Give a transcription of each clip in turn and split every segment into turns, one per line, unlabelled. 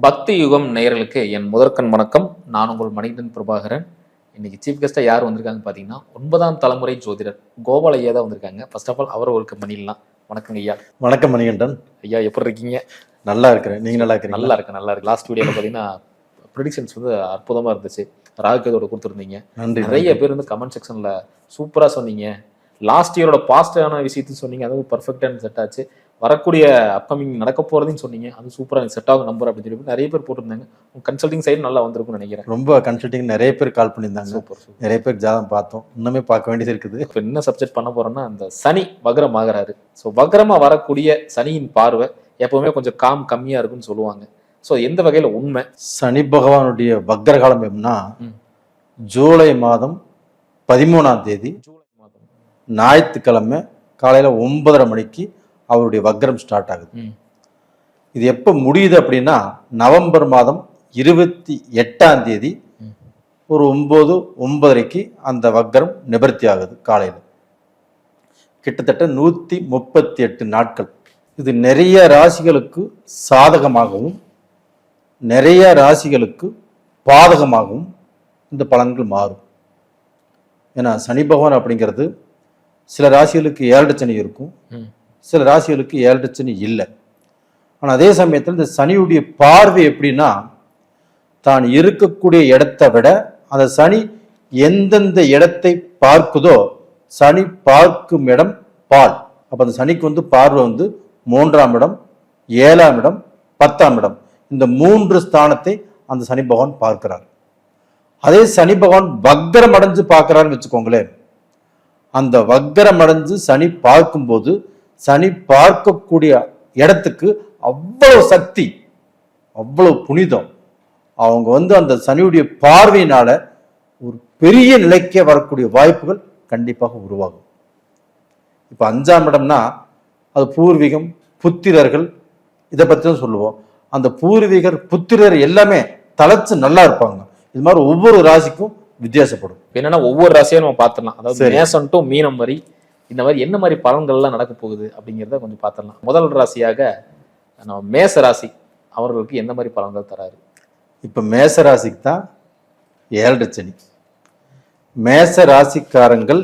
பக்தி யுகம் நேயர்களுக்கு என் முதற்கண் வணக்கம். நான் உங்கள் மணிகண்டன் பிரபாகரன். இன்னைக்கு சீஃப் கெஸ்டா யார் வந்திருக்காங்க பாத்தீங்கன்னா 9ஆம் தலைமுறை ஜோதிடர் கோபால் ஐயா தான் வந்திருக்காங்க. ஃபர்ஸ்ட் ஆஃப் ஆல் அவர்களுக்கு பண்ணிடலாம். வணக்கம் ஐயா.
வணக்கம் மணிகண்டன்.
ஐயா எப்படி இருக்கீங்க?
நல்லா இருக்கிறேன். நீங்க நல்லா இருக்கீங்க?
நல்லா இருக்கு. லாஸ்ட் வீடியோல பாத்தீங்கன்னா ப்ரெடிக்ஷன்ஸ் வந்து அற்புதமா இருந்துச்சு. ராகுகேதோட கொடுத்துருந்தீங்க. நிறைய பேர் வந்து கமெண்ட் செக்ஷன்ல சூப்பரா சொன்னீங்க. லாஸ்ட் இயரோட பாசிட்டிவான விஷயத்தையும் சொன்னீங்க. அதுவும் பர்ஃபெக்டான செட் ஆச்சு. வரக்கூடிய அப்கமிங் நடக்க போறதையும் சொன்னீங்க. அது சூப்பரா எனக்கு செட் ஆகும் நம்பர் அப்படின்னு சொல்லி நிறைய பேர் போட்டிருந்தாங்க. கன்சல்டிங் சைடு நல்லா வந்திருக்கும்னு நினைக்கிறேன்.
ரொம்ப கன்சல்டிங் நிறைய பேர் கால் பண்ணியிருந்தாங்க. சூப்பர். நிறைய பேர் ஜாதகம் பார்த்தோம். இன்னுமே பார்க்க வேண்டியது இருக்குது.
இப்போ என்ன சப்ஜெக்ட் பண்ண போறோம்னா, அந்த சனி வக்ரம் ஆகிறாரு. ஸோ வக்ரமா வரக்கூடிய சனியின் பார்வை எப்பவுமே கொஞ்சம் கம்மியா இருக்குன்னு சொல்லுவாங்க. ஸோ எந்த வகையில உண்மை?
சனி பகவானுடைய வக்ர காலம் எப்படின்னா ஜூலை மாதம் 13ஆம் தேதி ஞாயிற்றுக்கிழமை காலையில 9:30 மணிக்கு அவருடைய வக்ரம் ஸ்டார்ட் ஆகுது. இது எப்ப முடியுது அப்படின்னா நவம்பர் மாதம் 28ஆம் தேதி ஒரு 9:30க்கு அந்த வக்ரம் நிவர்த்தி ஆகுது. காலையில் கிட்டத்தட்ட 138 நாட்கள். இது நிறைய ராசிகளுக்கு சாதகமாகவும் நிறைய ராசிகளுக்கு பாதகமாகவும் இந்த பலன்கள் மாறும். ஏன்னா சனி பகவான் அப்படிங்கிறது சில ராசிகளுக்கு 7 சனி இருக்கும், சில ராசிகளுக்கு 7 சனி இல்லை. ஆனால் அதே சமயத்தில் இந்த சனியுடைய பார்வை எப்படின்னா, தான் இருக்கக்கூடிய இடத்தை விட அந்த சனி எந்தெந்த இடத்தை பார்க்குதோ, சனி பார்க்கும் இடம் பால். அப்போ அந்த சனிக்கு வந்து பார்வை வந்து 3ஆம் இடம், 7ஆம் இடம், 10ஆம் இடம், இந்த 3 ஸ்தானத்தை அந்த சனி பகவான் பார்க்கிறார். அதே சனி பகவான் வக்ரம் அடைஞ்சு பார்க்கிறாருன்னு வச்சுக்கோங்களேன். அந்த வக்ரம் அடைஞ்சு சனி பார்க்கும்போது சனி பார்க்கக்கூடிய இடத்துக்கு அவ்வளவு சக்தி, அவ்வளவு புனிதம். அவங்க வந்து அந்த சனியுடைய பார்வையினால ஒரு பெரிய நிலைக்கே வரக்கூடிய வாய்ப்புகள் கண்டிப்பாக உருவாகும். இப்ப 5ஆம் இடம்னா அது பூர்வீகம், புத்திரர்கள், இதை பத்தி தான் சொல்லுவோம். அந்த பூர்வீகர் புத்திரர் எல்லாமே தலைச்சு நல்லா இருப்பாங்க. இது மாதிரி ஒவ்வொரு ராசிக்கும் வித்தியாசப்படும்.
என்னன்னா ஒவ்வொரு ராசியும் நம்ம பார்த்துடலாம். அதாவது மேசம் டு மீனம் வரை இந்த மாதிரி என்ன மாதிரி பலன்கள்லாம் நடக்க போகுது அப்படிங்கிறத கொஞ்சம் பார்த்துடலாம். முதல் ராசியாக நம்ம மேச ராசி அவர்களுக்கு எந்த மாதிரி பலன்கள் தராரு?
இப்ப மேச ராசிக்கு தான் 7 சனி. மேச ராசிக்காரங்கள்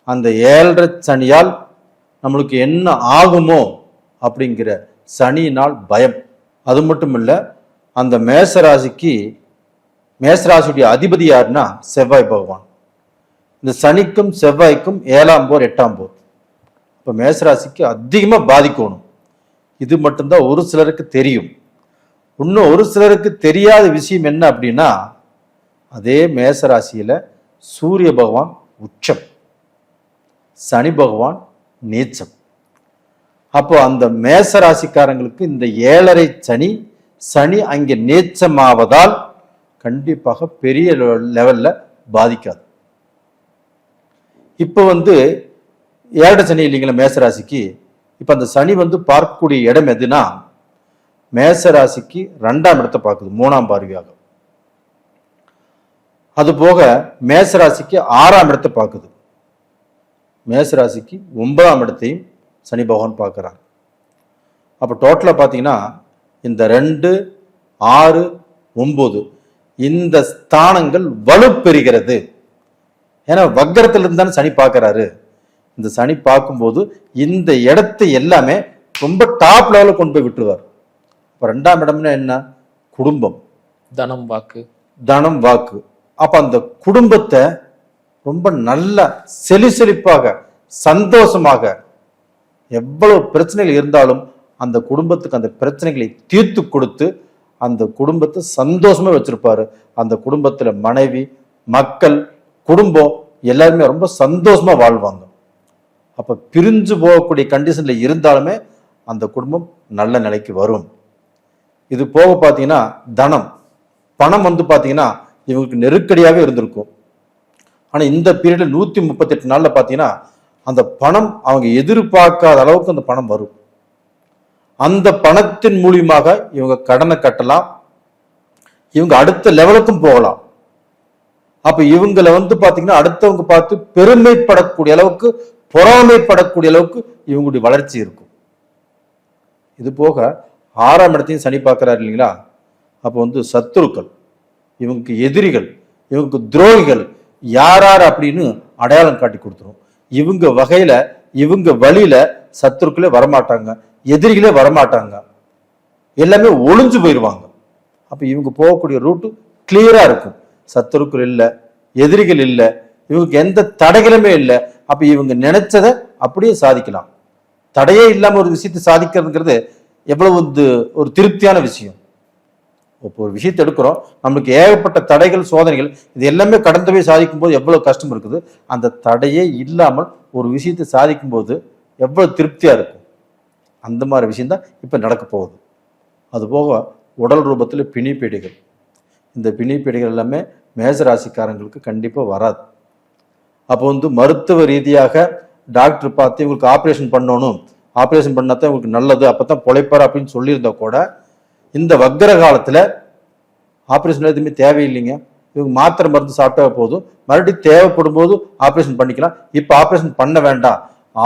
அந்த 7 சனியால் நம்மளுக்கு என்ன ஆகுமோ அப்படிங்கிற சனியினால் பயம். அது மட்டும் இல்லை, அந்த மேசராசிக்கு மேசராசியுடைய அதிபதி யாருன்னா செவ்வாய் பகவான். இந்த சனிக்கும் செவ்வாய்க்கும் 7ஆம் போர் 8ஆம் போர். இப்போ மேசராசிக்கு அதிகமாக பாதிக்கணும். இது மட்டும்தான் ஒரு சிலருக்கு தெரியும். இன்னும் ஒரு சிலருக்கு தெரியாத விஷயம் என்ன அப்படின்னா, அதே மேசராசியில சூரிய பகவான் உச்சம், சனி பகவான் நீச்சம். அப்போ அந்த மேசராசிக்காரங்களுக்கு இந்த 7.5 சனி, சனி அங்கே நீச்சமாவதால் கண்டிப்பாக பெரிய லெவல்ல பாதிக்காது. இப்ப வந்து 7 சனி இல்லைங்களா மேசராசிக்கு. இப்ப அந்த சனி வந்து பார்க்கக்கூடிய இடம் எதுனா மேசராசிக்கு 2ஆம் இடத்தை பார்க்குது, 3ஆம் பார்வையாக. அது போக மேசராசிக்கு 6ஆம் இடத்தை பார்க்குது. மேசராசிக்கு 9ஆம் இடத்தையும் சனி பகவான் பார்க்கிறார். அப்ப டோட்டலா பாத்தீங்கன்னா இந்த 2, 6, 9 இந்த ஸ்தானங்கள் வலுப்பெறுகிறது. ஏன்னா வக்ரத்துல இருந்தாலும் சனி பார்க்கிறாரு. இந்த சனி பார்க்கும்போது இந்த இடத்தை எல்லாமே ரொம்ப டாப் லெவல்ல கொண்டு போய் விட்டுருவார். இப்ப 2ஆம் இடம்னா என்ன? குடும்பம்,
தனம், வாக்கு.
தனம், வாக்கு. அப்ப அந்த குடும்பத்தை ரொம்ப நல்ல செழிப்பாக சந்தோஷமாக, எவ்வளவு பிரச்சனைகள் இருந்தாலும் அந்த குடும்பத்துக்கு அந்த பிரச்சனைகளை தீர்த்து கொடுத்து அந்த குடும்பத்தை சந்தோஷமா வச்சிருப்பாரு. அந்த குடும்பத்துல மனைவி, மக்கள், குடும்பம் எல்லாருமே ரொம்ப சந்தோஷமா வாழ்வாங்க. அப்ப பிரிஞ்சு போகக்கூடிய கண்டிஷன்ல இருந்தாலுமே அந்த குடும்பம் நல்ல நிலைக்கு வரும். இது போக பாத்தீங்கன்னா தனம், பணம் வந்து பாத்தீங்கன்னா இவங்களுக்கு நெருக்கடியாவே இருந்திருக்கும். ஆனா இந்த பீரியட்ல 138 நாள்ல பாத்தீங்கன்னா அந்த பணம் அவங்க எதிர்பார்க்காத அளவுக்கு அந்த பணம் வரும். அந்த பணத்தின் மூலியமாக இவங்க கடனை கட்டலாம், இவங்க அடுத்த லெவலுக்கும் போகலாம். அப்ப இவங்களை வந்து பாத்தீங்கன்னா அடுத்தவங்க பார்த்து பெருமைப்படக்கூடிய அளவுக்கு, பொறாமைப்படக்கூடிய அளவுக்கு இவங்களுடைய வளர்ச்சி இருக்கும். இது போக 6ஆம் இடத்தையும் சனி பார்க்கிறாரு இல்லைங்களா. அப்போ வந்து சத்துருக்கள், இவங்களுக்கு எதிரிகள், இவங்களுக்கு துரோகிகள் யார் அப்படின்னு அடையாளம் காட்டி கொடுத்துரும். இவங்க வகையில இவங்க வழியில சத்துருக்களே வரமாட்டாங்க, எதிரிகளே வரமாட்டாங்க, எல்லாமே ஒளிஞ்சு போயிடுவாங்க. அப்ப இவங்க போகக்கூடிய ரூட்டு கிளியரா இருக்கும். சத்துருக்கள் இல்லை, எதிரிகள் இல்லை, இவங்களுக்கு எந்த தடைகளுமே இல்லை. அப்ப இவங்க நினைச்சதை அப்படியே சாதிக்கலாம். தடையே இல்லாம ஒரு விஷயத்தை சாதிக்கிறதுங்கிறது எவ்வளவு ஒரு திருப்தியான விஷயம். இப்போ ஒரு விஷயத்தை எடுக்கிறோம், நம்மளுக்கு ஏகப்பட்ட தடைகள், சோதனைகள், இது எல்லாமே கடந்து போய் சாதிக்கும் போது எவ்வளவு கஷ்டம் இருக்குது. அந்த தடையே இல்லாமல் ஒரு விஷயத்தை சாதிக்கும் போது எவ்வளவு திருப்தியா இருக்கும். அந்த மாதிரி விஷயம்தான் இப்ப நடக்க போகுது. அதுபோக உடல் ரூபத்தில் பிணிப்பீடிகள், இந்த பிணிப்பீடிகள் எல்லாமே மேசராசிக்காரங்களுக்கு கண்டிப்பா வராது. அப்போ வந்து மருத்துவ ரீதியாக டாக்டர் பார்த்து இவங்களுக்கு ஆப்ரேஷன் பண்ணணும், ஆப்ரேஷன் பண்ணாதான் இவங்களுக்கு நல்லது, அப்பதான் பொழைப்பார் அப்படின்னு சொல்லியிருந்தா கூட இந்த வக்கர காலத்துல ஆப்ரேஷன் எதுவுமே தேவையில்லைங்க. இவங்க மாத்திரை மருந்து சாப்பிட்டா போதும், மறுபடியும் தேவைப்படும் போது ஆப்ரேஷன் பண்ணிக்கலாம். இப்ப ஆப்ரேஷன் பண்ண வேண்டாம்,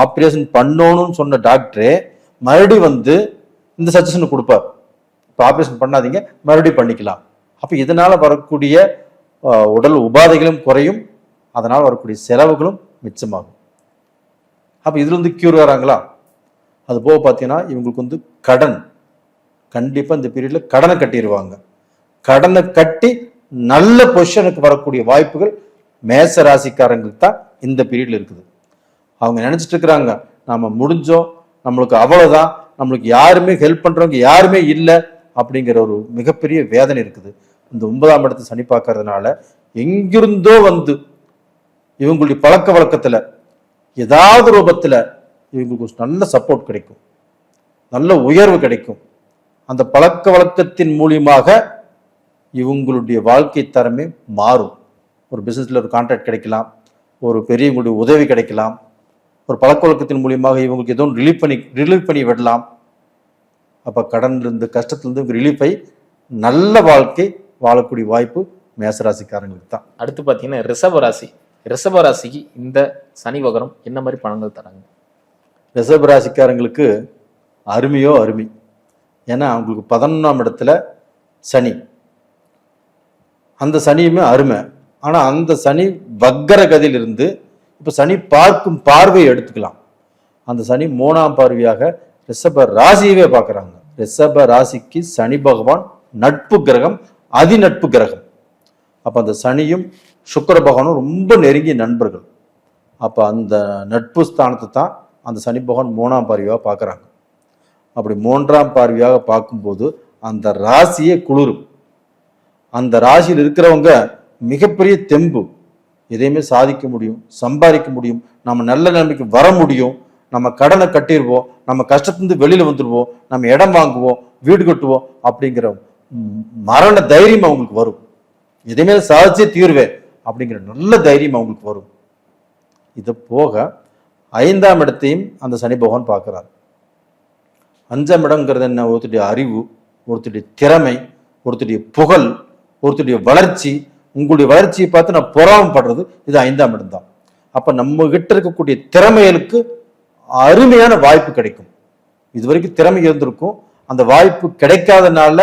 ஆப்ரேஷன் பண்ணணும்னு சொன்ன டாக்டரே மறுபடியும் இந்த சஜஷன் கொடுப்பார், இப்போ ஆப்ரேஷன் பண்ணாதீங்க, மறுபடியும் பண்ணிக்கலாம். அப்ப இதனால வரக்கூடிய உடல் உபாதைகளும் குறையும், அதனால் வரக்கூடிய செலவுகளும் மிச்சமாகும். அப்ப இதுல கியூர் வராங்களா? அது போக பார்த்தீங்கன்னா இவங்களுக்கு கடன், கண்டிப்பா இந்த பீரியட்ல கடனை கட்டிடுவாங்க. கடனை கட்டி நல்ல பொசிஷனுக்கு வரக்கூடிய வாய்ப்புகள் மேச ராசிக்காரங்களுக்கு தான் இந்த பீரியட்ல இருக்குது. அவங்க நினைச்சிட்டு இருக்கிறாங்க நாம முடிஞ்சோம், நம்மளுக்கு அவ்வளவுதான், நம்மளுக்கு யாருமே ஹெல்ப் பண்றவங்க யாருமே இல்லை அப்படிங்கிற ஒரு மிகப்பெரிய வேதனை இருக்குது. இந்த 9ஆம் இடத்தை சனி பார்க்கறதுனால எங்கிருந்தோ இவங்களுடைய பழக்க வழக்கத்துல ஏதாவது ரூபத்துல இவங்களுக்கு நல்ல சப்போர்ட் கிடைக்கும், நல்ல உயர்வு கிடைக்கும். அந்த பழக்க வழக்கத்தின் மூலியமாக இவங்களுடைய வாழ்க்கை தரமே மாறும். ஒரு பிசினஸ்ல ஒரு கான்ட்ராக்ட் கிடைக்கலாம், ஒரு பெரியவங்களுடைய உதவி கிடைக்கலாம், ஒரு பழக்க வழக்கத்தின் மூலியமாக இவங்களுக்கு ஏதோ ரிலீஃப் பண்ணி விடலாம். அப்ப கடன்ல இருந்து கஷ்டத்திலிருந்து இவங்க ரிலீஃப் நல்ல வாழ்க்கை வாழக்கூடிய வாய்ப்பு மேசராசிக்காரங்களுக்கு தான்.
அடுத்து பாத்தீங்கன்னா ரிஷபராசி. ரிஷபராசிக்கு இந்த சனி வகரம் என்ன மாதிரி பலன்கள் தராங்க?
ரிஷபராசிக்காரங்களுக்கு அருமையோ அருமை. ஏன்னா அவங்களுக்கு 11ஆம் இடத்துல சனி, அந்த சனியுமே அருமை. ஆனா அந்த சனி வக்கர கதியிலிருந்து இப்ப சனி பார்க்கும் பார்வையை எடுத்துக்கலாம். அந்த சனி 3ஆம் பார்வையாக ரிஷப ராசியவே பார்க்கறாங்க. ரிஷப ராசிக்கு சனி பகவான் நட்பு கிரகம், அதிநட்பு கிரகம். அப்ப அந்த சனியும் சுக்கிர பகவானும் ரொம்ப நெருங்கிய நண்பர்கள். அப்ப அந்த நட்பு ஸ்தானத்தை தான் அந்த சனி பகவான் 3ஆம் பார்வையாக பார்க்கறாங்க. அப்படி 3ஆம் பார்வையாக பார்க்கும்போது அந்த ராசியே குளிரும். அந்த ராசியில் இருக்கிறவங்க மிகப்பெரிய தெம்பு, எதையுமே சாதிக்க முடியும், சம்பாதிக்க முடியும், நம்ம நல்ல நிலைமைக்கு வர முடியும், நம்ம கடனை கட்டிடுவோம், நம்ம கஷ்டத்திலிருந்து வெளியில வந்துடுவோம், நம்ம இடம் வாங்குவோம், வீடு கட்டுவோம் அப்படிங்கிற மரண தைரியம் அவங்களுக்கு வரும். எதையுமே சாதிச்சே தீர்வேன் அப்படிங்கிற நல்ல தைரியம் அவங்களுக்கு வரும். இது போக 5ஆம் இடத்தையும் அந்த சனி பகவான் பார்க்கிறார். 5ஆம் இடம்ங்கிறது என்ன? ஒருத்தருடைய அறிவு, ஒருத்தருடைய திறமை, ஒருத்தருடைய புகழ், ஒருத்தருடைய வளர்ச்சி. உங்களுடைய வளர்ச்சியை பார்த்து நான் பொறாமப்படுறது இது 5ஆம் இடம் தான். அப்ப நம்ம கிட்ட இருக்கக்கூடிய திறமைகளுக்கு அருமையான வாய்ப்பு கிடைக்கும். இது வரைக்கும் திறமை இருந்திருக்கும், அந்த வாய்ப்பு கிடைக்காதனால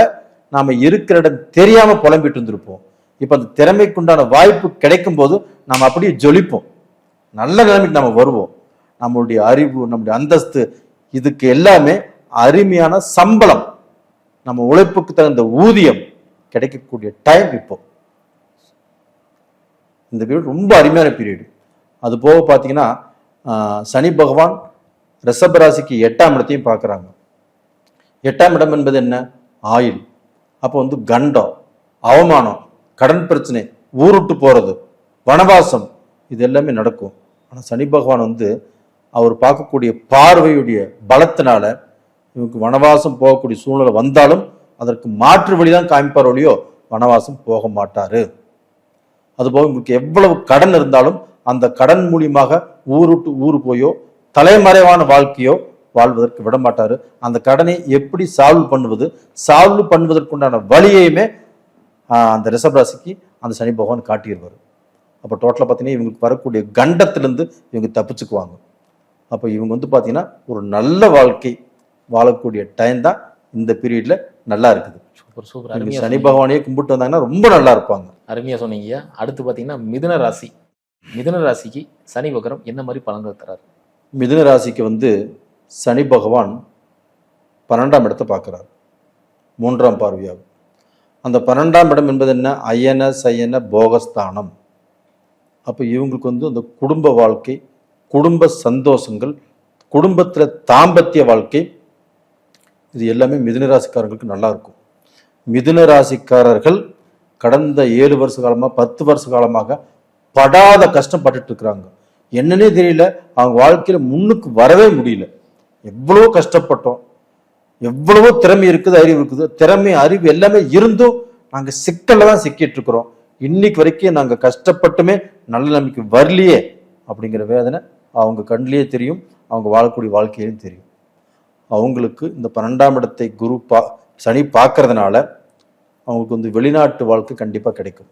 நாம இருக்கிற இடம் தெரியாம புலம்பிட்டு இருந்திருப்போம். இப்ப அந்த திறமைக்குண்டான வாய்ப்பு கிடைக்கும் போது நாம அப்படியே ஜொலிப்போம், நல்ல நிலைமைக்கு நாம வருவோம். நம்மளுடைய அறிவு, நம்முடைய அந்தஸ்து, இதுக்கு எல்லாமே அருமையான சம்பளம், நம்ம உழைப்புக்கு தகுந்த ஊதியம் கிடைக்கக்கூடிய டைம் இப்போ. இந்த பீரியட் ரொம்ப அருமையான பீரியட். அது போக பார்த்தீங்கன்னா சனி பகவான் ரிஷபராசிக்கு 8ஆம் இடத்தையும் பார்க்குறாங்க. 8ஆம் இடம் என்பது என்ன? ஆயுள். அப்போ கண்டம், அவமானம், கடன் பிரச்சனை, ஊருட்டு போறது, வனவாசம், இது எல்லாமே நடக்கும். ஆனால் சனி பகவான் அவர் பார்க்கக்கூடிய பார்வையுடைய பலத்தினால இவருக்கு வனவாசம் போகக்கூடிய சூழ்நிலை வந்தாலும் அதற்கு மாற்று வழிதான் காமிப்பார் ஒழியோ வனவாசம் போக மாட்டாரு. அதுபோக உங்களுக்கு எவ்வளவு கடன் இருந்தாலும் அந்த கடன் மூலியமாக ஊருட்டு ஊரு போயோ தலைமறைவான வாழ்க்கையோ வாழ்வதற்கு விட மாட்டாரு. அந்த கடனை எப்படி சால்வ் பண்ணுவதற்குண்டான வழியையுமே அந்த ரிஷபராசிக்கு அந்த சனி பகவான் காட்டிடுவார். அப்போ டோட்டலாக பார்த்தீங்கன்னா இவங்களுக்கு வரக்கூடிய கண்டத்திலிருந்து இவங்க தப்பிச்சுக்குவாங்க. அப்போ இவங்க பார்த்தீங்கன்னா ஒரு நல்ல வாழ்க்கை வாழக்கூடிய டைம் தான் இந்த பீரியட்ல நல்லா இருக்குது.
சூப்பர் சூப்பர்,
நீங்க
அருமையா
சனி
சொன்னீங்க.
பகவானையே கும்பிட்டு வந்தாங்கன்னா ரொம்ப நல்லா இருப்பாங்க.
அருமையா சொன்னீங்க. அடுத்து பாத்தீங்கன்னா மிதுன ராசி. மிதுன ராசிக்கு சனி வக்ரம் என்ன மாதிரி பலன்கள் தராரு?
மிதுன ராசிக்கு வந்து சனி பகவான் 12ஆம் இடத்தை பார்க்கிறார், 3ஆம் பார்வையாகும். அந்த 12ஆம் இடம் என்பது என்ன? அயன சயன போகஸ்தானம். அப்போ இவங்களுக்கு வந்து அந்த குடும்ப வாழ்க்கை, குடும்ப சந்தோஷங்கள், குடும்பத்தில் தாம்பத்திய வாழ்க்கை, இது எல்லாமே மிதுன ராசிக்காரர்களுக்கு நல்லா இருக்கும். மிதுன ராசிக்காரர்கள் கடந்த 7 வருஷ காலமாக 10 வருஷ காலமாக படாத கஷ்டப்பட்டுட்டு இருக்கிறாங்க. என்னன்னே தெரியல, அவங்க வாழ்க்கையில முன்னுக்கு வரவே முடியல. எவ்வளவோ கஷ்டப்பட்டோம், எவ்வளவோ திறமை இருக்குது, அறிவு இருக்குது, திறமை அறிவு எல்லாமே இருந்தும் நாங்க சிக்கல்ல தான் சிக்கிட்டு இருக்கிறோம். இன்னைக்கு வரைக்கும் நாங்க கஷ்டப்பட்டுமே நல்ல நம்பிக்கை வரலையே அப்படிங்கிற வேதனை அவங்க கண்ணிலேயே தெரியும், அவங்க வாழக்கூடிய வாழ்க்கையிலும் தெரியும். அவங்களுக்கு இந்த 12ஆம் இடத்தை சனி பார்க்கறதுனால அவங்களுக்கு வந்து வெளிநாட்டு வாழ்க்கை கண்டிப்பா கிடைக்கும்.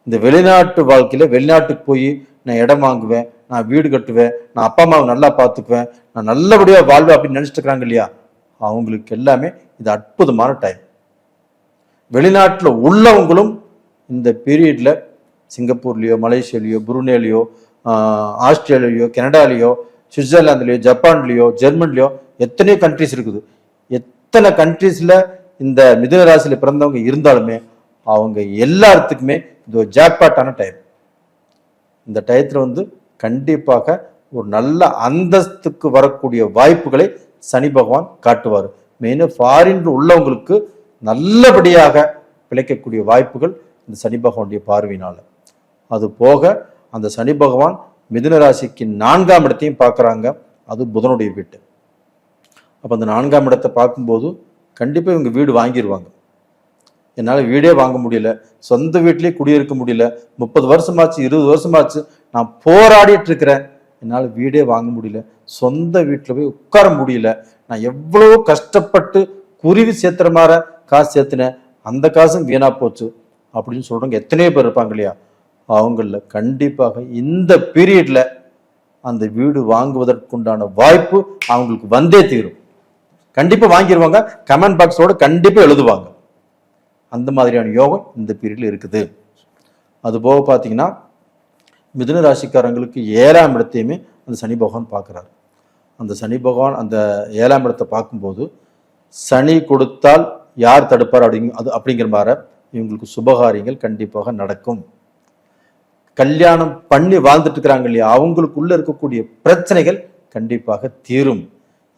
இந்த வெளிநாட்டு வாழ்க்கையில வெளிநாட்டுக்கு போய் நான் இடம் வாங்குவேன், நான் வீடு கட்டுவேன், நான் அப்பா அம்மாவை நல்லா பார்த்துக்குவேன், நான் நல்லபடியா வாழ்வேன் அப்படின்னு நினைச்சிட்டு இருக்கிறாங்க இல்லையா, அவங்களுக்கு எல்லாமே இது அற்புதமான டைம். வெளிநாட்டில் உள்ளவங்களும் இந்த பீரியட்ல சிங்கப்பூர்லயோ, மலேசியாலேயோ, புருனேலையோ, ஆஸ்திரேலியாலேயோ, கனடாலேயோ, சுவிட்சர்லாந்துலேயோ, ஜப்பான்லேயோ, ஜெர்மன்லேயோ எத்தனையோ கண்ட்ரிஸ் இருக்குது. எத்தனை கண்ட்ரிஸ்ல இந்த மிதுன ராசியில பிறந்தவங்க இருந்தாலுமே அவங்க எல்லாத்துக்குமே இது ஒரு ஜாக்பாட்டான டைம். இந்த டயத்துல வந்து கண்டிப்பாக ஒரு நல்ல அந்தஸ்துக்கு வரக்கூடிய வாய்ப்புகளை சனி பகவான் காட்டுவார். மெயினாக ஃபாரின்ல உள்ளவங்களுக்கு நல்லபடியாக பிழைக்கக்கூடிய வாய்ப்புகள் இந்த சனி பகவானுடைய பார்வையினால. அது போக அந்த சனி பகவான் மிதுன ராசிக்கு 4ஆம் இடத்தையும் பார்க்குறாங்க, அது புதனுடைய வீட்டு. அப்போ அந்த 4ஆம் இடத்தை பார்க்கும்போது கண்டிப்பாக இவங்க வீடு வாங்கிடுவாங்க. என்னால் வீடே வாங்க முடியல, சொந்த வீட்டிலேயே குடியிருக்க முடியல, 30 வருஷமாச்சு 20 வருஷமாச்சு நான் போராடிட்டு இருக்கிறேன், என்னால் வீடே வாங்க முடியல, சொந்த வீட்டில் போய் உட்கார முடியல, நான் எவ்வளவோ கஷ்டப்பட்டு குருவி சேர்த்துற மாதிரி காசு சேர்த்துனேன், அந்த காசும் வீணா போச்சு அப்படின்னு சொல்றவங்க எத்தனையோ பேர் இருப்பாங்க இல்லையா, அவங்கள கண்டிப்பாக இந்த பீரியட்ல அந்த வீடு வாங்குவதற்குண்டான வாய்ப்பு அவங்களுக்கு வந்தே தீரும். கண்டிப்பா வாங்கிடுவாங்க, கமெண்ட் பாக்ஸோட கண்டிப்பா எழுதுவாங்க. அந்த மாதிரியான யோகம் இந்த பீரியட்ல இருக்குது. அது போக பார்த்தீங்கன்னா மிதுன ராசிக்காரங்களுக்கு 7ஆம் இடத்தையுமே அந்த சனி பகவான் பார்க்குறாரு. அந்த சனி பகவான் அந்த 7ஆம் இடத்தை பார்க்கும்போது சனி கொடுத்தால் யார் தடுப்பார் அப்படிங்கிற மாதிரி இவங்களுக்கு சுபகாரியங்கள் கண்டிப்பாக நடக்கும். கல்யாணம் பண்ணி வாழ்ந்துட்டு இருக்கிறாங்க இல்லையா, அவங்களுக்குள்ள இருக்கக்கூடிய பிரச்சனைகள் கண்டிப்பாக தீரும்.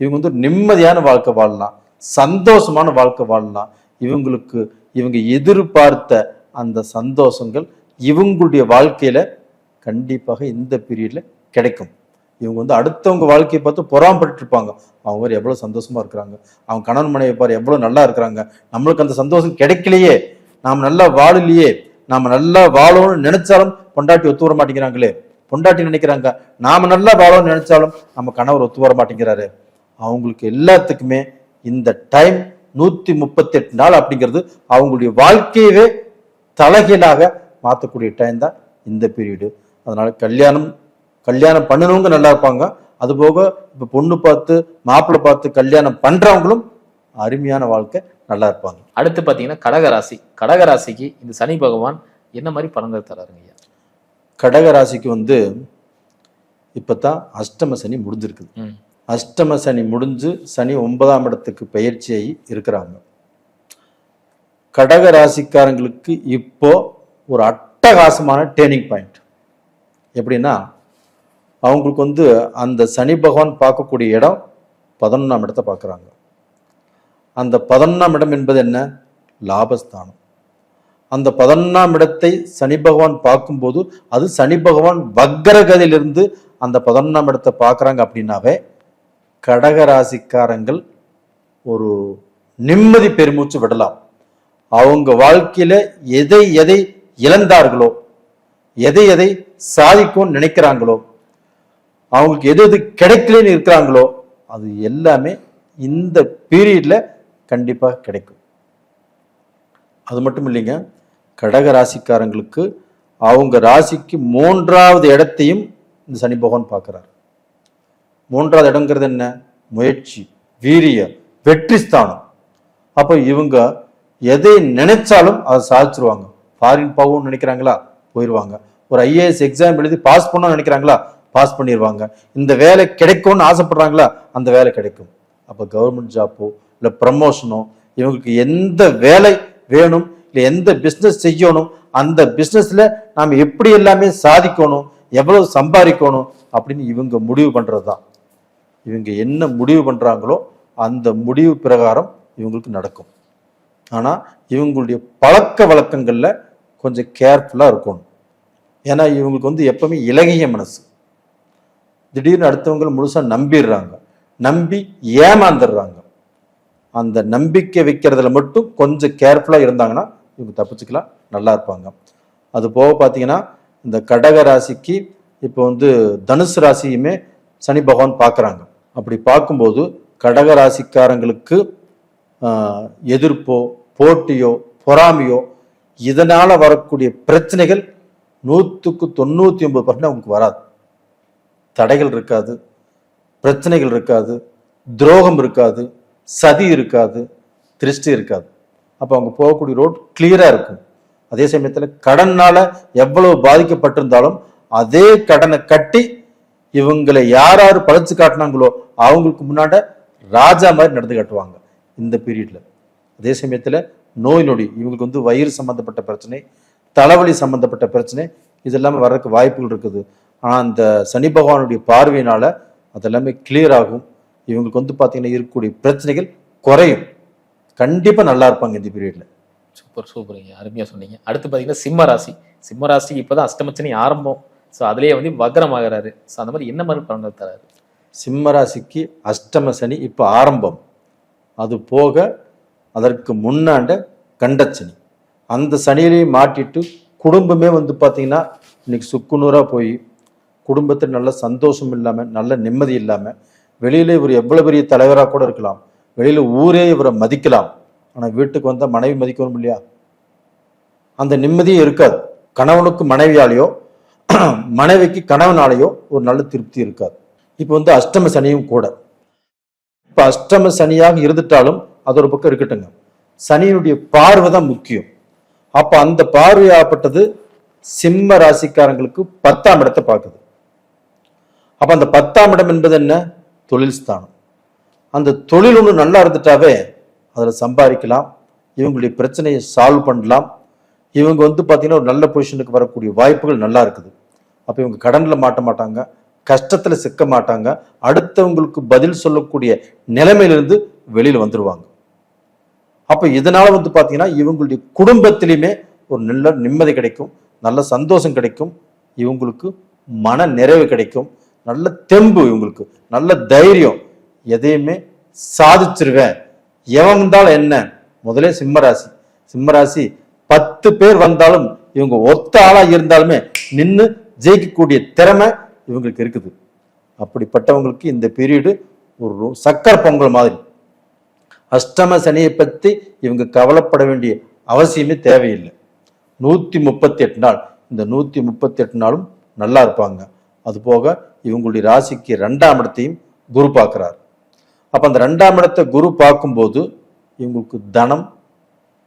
இவங்க வந்து நிம்மதியான வாழ்க்கை வாழலாம், சந்தோஷமான வாழ்க்கை வாழலாம். இவங்க எதிர்பார்த்த அந்த சந்தோஷங்கள் இவங்களுடைய வாழ்க்கையில கண்டிப்பாக இந்த பீரியட்ல கிடைக்கும். இவங்க வந்து அடுத்தவங்க வாழ்க்கையை பார்த்து பொறாமப்பட்டு இருப்பாங்க, அவங்க வேறு எவ்வளவு சந்தோஷமா இருக்கிறாங்க, அவங்க கணவன் மனைவி பாரு எவ்வளவு நல்லா இருக்கிறாங்க, நம்மளுக்கு அந்த சந்தோஷம் கிடைக்கலையே, நாம் நல்லா வாழலையே, நாம நல்லா வாழணும்னு நினைச்சாலும் பொண்டாட்டி ஒத்து வர மாட்டேங்கிறாங்களே, பொண்டாட்டி நினைக்கிறாங்க நாம நல்லா வாழணும்னு நினைச்சாலும் நம்ம கணவர் ஒத்து வர மாட்டேங்கிறாரு. அவங்களுக்கு எல்லாத்துக்குமே இந்த டைம் 138 நாள் அப்படிங்கிறது அவங்களுடைய வாழ்க்கையவே தலைகீழாக மாற்றக்கூடிய டைம் தான் இந்த பீரியடு. அதனால கல்யாணம் பண்ணணுங்க நல்லா இருப்பாங்க. அது போக இப்ப பொண்ணு பார்த்து மாப்பிள்ளை பார்த்து கல்யாணம் பண்றவங்களும் அருமையான வாழ்க்கை நல்லா இருப்பாங்க.
அடுத்து பாத்தீங்கன்னா கடகராசி. கடகராசிக்கு இந்த சனி பகவான் என்ன மாதிரி பலன்கள் தராருங்க ஐயா?
கடகராசிக்கு வந்து இப்பதான் அஷ்டம சனி முடிஞ்சிருக்குது. அஷ்டம சனி முடிஞ்சு சனி 9ஆம் இடத்துக்கு பயிற்சியாகி இருக்கிறாங்க. கடக ராசிக்காரங்களுக்கு இப்போ ஒரு அட்டகாசமான டேர்னிங் பாயிண்ட். எப்படின்னா அவங்களுக்கு வந்து அந்த சனி பகவான் பார்க்கக்கூடிய இடம் 11ஆம் இடத்தை பார்க்குறாங்க. அந்த 11ஆம் இடம் என்பது என்ன? லாபஸ்தானம். அந்த 11ஆம் இடத்தை சனி பகவான் பார்க்கும்போது அது சனி பகவான் வக்ரகதியிலிருந்து அந்த 11ஆம் இடத்தை பார்க்குறாங்க அப்படின்னாவே கடகராசிக்காரங்கள் ஒரு நிம்மதி பெருமூச்சு விடலாம். அவங்க வாழ்க்கையில எதை இழந்தார்களோ, எதை சாதிக்கும்னு நினைக்கிறாங்களோ, அவங்களுக்கு எது கிடைக்கலன்னு இருக்கிறாங்களோ, அது எல்லாமே இந்த பீரியட்ல கண்டிப்பாக கிடைக்கும். அது மட்டும் இல்லைங்க, கடக ராசிக்காரங்களுக்கு அவங்க ராசிக்கு 3ஆவது இடத்தையும் இந்த சனி பகவான் பார்க்கிறார். 3ஆவது இடங்கிறது என்ன? முயற்சி, வீரிய, வெற்றி ஸ்தானம். அப்போ இவங்க எதை நினைச்சாலும் அதை சாதிச்சிருவாங்க. ஃபாரின் போகணும்னு நினைக்கிறாங்களா, போயிடுவாங்க. ஒரு ஐஏஎஸ் எக்ஸாம் எழுதி பாஸ் பண்ணணும்னு நினைக்கிறாங்களா, பாஸ் பண்ணிடுவாங்க. இந்த வேலை கிடைக்கும்னு ஆசைப்படுறாங்களா, அந்த வேலை கிடைக்கும். அப்போ கவர்மெண்ட் ஜாப்போ இல்லை ப்ரமோஷனோ, இவங்களுக்கு எந்த வேலை வேணும், இல்லை எந்த பிஸ்னஸ் செய்யணும், அந்த பிஸ்னஸ்ல நாம் எப்படி எல்லாமே சாதிக்கணும், எவ்வளவு சம்பாதிக்கணும் அப்படின்னு இவங்க முடிவு பண்றது தான். இவங்க என்ன முடிவு பண்றாங்களோ அந்த முடிவு பிரகாரம் இவங்களுக்கு நடக்கும். ஆனா இவங்களுடைய பழக்க வழக்கங்கள்ல கொஞ்சம் கேர்ஃபுல்லா இருக்கணும். ஏன்னா இவங்களுக்கு எப்பவுமே இலகிய மனசு. திடீர்னு அடுத்தவங்க முழுசா நம்பிடுறாங்க, நம்பி ஏமாந்துடுறாங்க. அந்த நம்பிக்கை வைக்கிறதுல மட்டும் கொஞ்சம் கேர்ஃபுல்லா இருந்தாங்கன்னா இவங்க தப்பிச்சுக்கலாம், நல்லா இருப்பாங்க. அது போக பார்த்தீங்கன்னா இந்த கடக ராசிக்கு இப்போ தனுசு ராசியுமே சனி பகவான் பார்க்குறாங்க. அப்படி பார்க்கும்போது கடக ராசிக்காரங்களுக்கு எதிர்ப்போ போட்டியோ பொறாமையோ இதனால வரக்கூடிய பிரச்சனைகள் 99% அவங்களுக்கு வராது. தடைகள் இருக்காது, பிரச்சனைகள் இருக்காது, துரோகம் இருக்காது, சதி இருக்காது, திருஷ்டி இருக்காது. அப்போ அவங்க போகக்கூடிய ரோட் கிளியரா இருக்கும். அதே சமயத்தில் கடனால எவ்வளவு பாதிக்கப்பட்டிருந்தாலும் அதே கடனை கட்டி இவங்களை யார் யார் பழிச்சு காட்டினாங்களோ அவங்களுக்கு முன்னாடி ராஜா மாதிரி நடந்து காட்டுவாங்க இந்த பீரியட்ல. அதே சமயத்துல நோய் நொடி இவங்களுக்கு வயிறு சம்பந்தப்பட்ட பிரச்சனை, தலைவலி சம்பந்தப்பட்ட பிரச்சனை இதெல்லாமே வர்றதுக்கு வாய்ப்புகள் இருக்குது. ஆனா அந்த சனி பகவானுடைய பார்வையினால அதெல்லாமே கிளியர் ஆகும். இவங்களுக்கு பாத்தீங்கன்னா இருக்கக்கூடிய பிரச்சனைகள் குறையும். கண்டிப்பா நல்லா இருப்பாங்க இந்த பீரியட்ல.
சூப்பர் சூப்பருங்க, அருமையா சொன்னீங்க. அடுத்து பாத்தீங்கன்னா சிம்ம ராசி. சிம்ம ராசிக்கு இப்பதான் அஷ்டமச்சனி ஆரம்பம். ஸோ அதுலேயே வக்ரம் ஆகிறாரு. ஸோ அந்த மாதிரி என்ன மாதிரி பலன்கள் தராரு?
சிம்ம ராசிக்கு அஷ்டம சனி இப்போ ஆரம்பம். அது போக அதற்கு முன்னாண்ட கண்டச்சனி. அந்த சனியிலேயே மாட்டிட்டு குடும்பமே பார்த்தீங்கன்னா இன்னைக்கு சுக்குநூறாக போய் குடும்பத்தில் நல்ல சந்தோஷம் இல்லாமல், நல்ல நிம்மதி இல்லாமல், வெளியில இவர் எவ்வளோ பெரிய தலைவராக கூட இருக்கலாம், வெளியில ஊரே இவரை மதிக்கலாம், ஆனால் வீட்டுக்கு வந்தால் மனைவி மதிக்கணும் இல்லையா, அந்த நிம்மதியே இருக்காது. கணவனுக்கு மனைவியாலேயோ மனைவிக்கு கணவனாலேயோ ஒரு நல்ல திருப்தி இருக்காது. இப்போ அஷ்டம சனியும் கூட. இப்ப அஷ்டம சனியாக இருந்துட்டாலும் அது ஒரு பக்கம் இருக்கட்டுங்க, சனியினுடைய பார்வை தான் முக்கியம். அப்ப அந்த பார்வையாகப்பட்டது சிம்ம ராசிக்காரங்களுக்கு 10ஆம் இடத்தை பார்க்குது. அப்ப அந்த 10ஆம் இடம் என்பது என்ன? தொழில் ஸ்தானம். அந்த தொழில் ஒன்று நல்லா இருந்துட்டாவே அதுல சம்பாதிக்கலாம், இவங்களுடைய பிரச்சனையை சால்வ் பண்ணலாம். இவங்க பாத்தீங்கன்னா ஒரு நல்ல பொசிஷனுக்கு வரக்கூடிய வாய்ப்புகள் நல்லா இருக்குது. அப்ப இவங்க கடன்ல மாட்ட மாட்டாங்க, கஷ்டத்துல சிக்க மாட்டாங்க, அடுத்தவங்களுக்கு பதில் சொல்லக்கூடிய நிலைமையிலிருந்து வெளியில வந்துருவாங்க. அப்ப இதனால பாத்தீங்கன்னா இவங்களுடைய குடும்பத்திலுமே ஒரு நல்ல நிம்மதி கிடைக்கும், நல்ல சந்தோஷம் கிடைக்கும், இவங்களுக்கு மன நிறைவு கிடைக்கும், நல்ல தெம்பு, இவங்களுக்கு நல்ல தைரியம், எதையுமே சாதிச்சிருவேன் எவன் வந்தாலும் என்ன. முதலே சிம்மராசி, சிம்மராசி 10 பேர் வந்தாலும் இவங்க ஒத்த ஆளா இருந்தாலுமே நின்று ஜெயிக்கக்கூடிய திறமை இவங்களுக்கு இருக்குது. அப்படிப்பட்டவங்களுக்கு இந்த பீரியடு ஒரு சக்கரை பொங்கல் மாதிரி. அஷ்டம சனியை பத்தி இவங்க கவலைப்பட வேண்டிய அவசியமே தேவையில்லை. 138 நாள், இந்த 138 நாளும் நல்லா இருப்பாங்க. அது போக இவங்களுடைய ராசிக்கு 2ஆம் இடத்தையும் குரு பார்க்கிறார். அப்ப அந்த 2ஆம் இடத்தை குரு பார்க்கும்போது இவங்களுக்கு தனம்,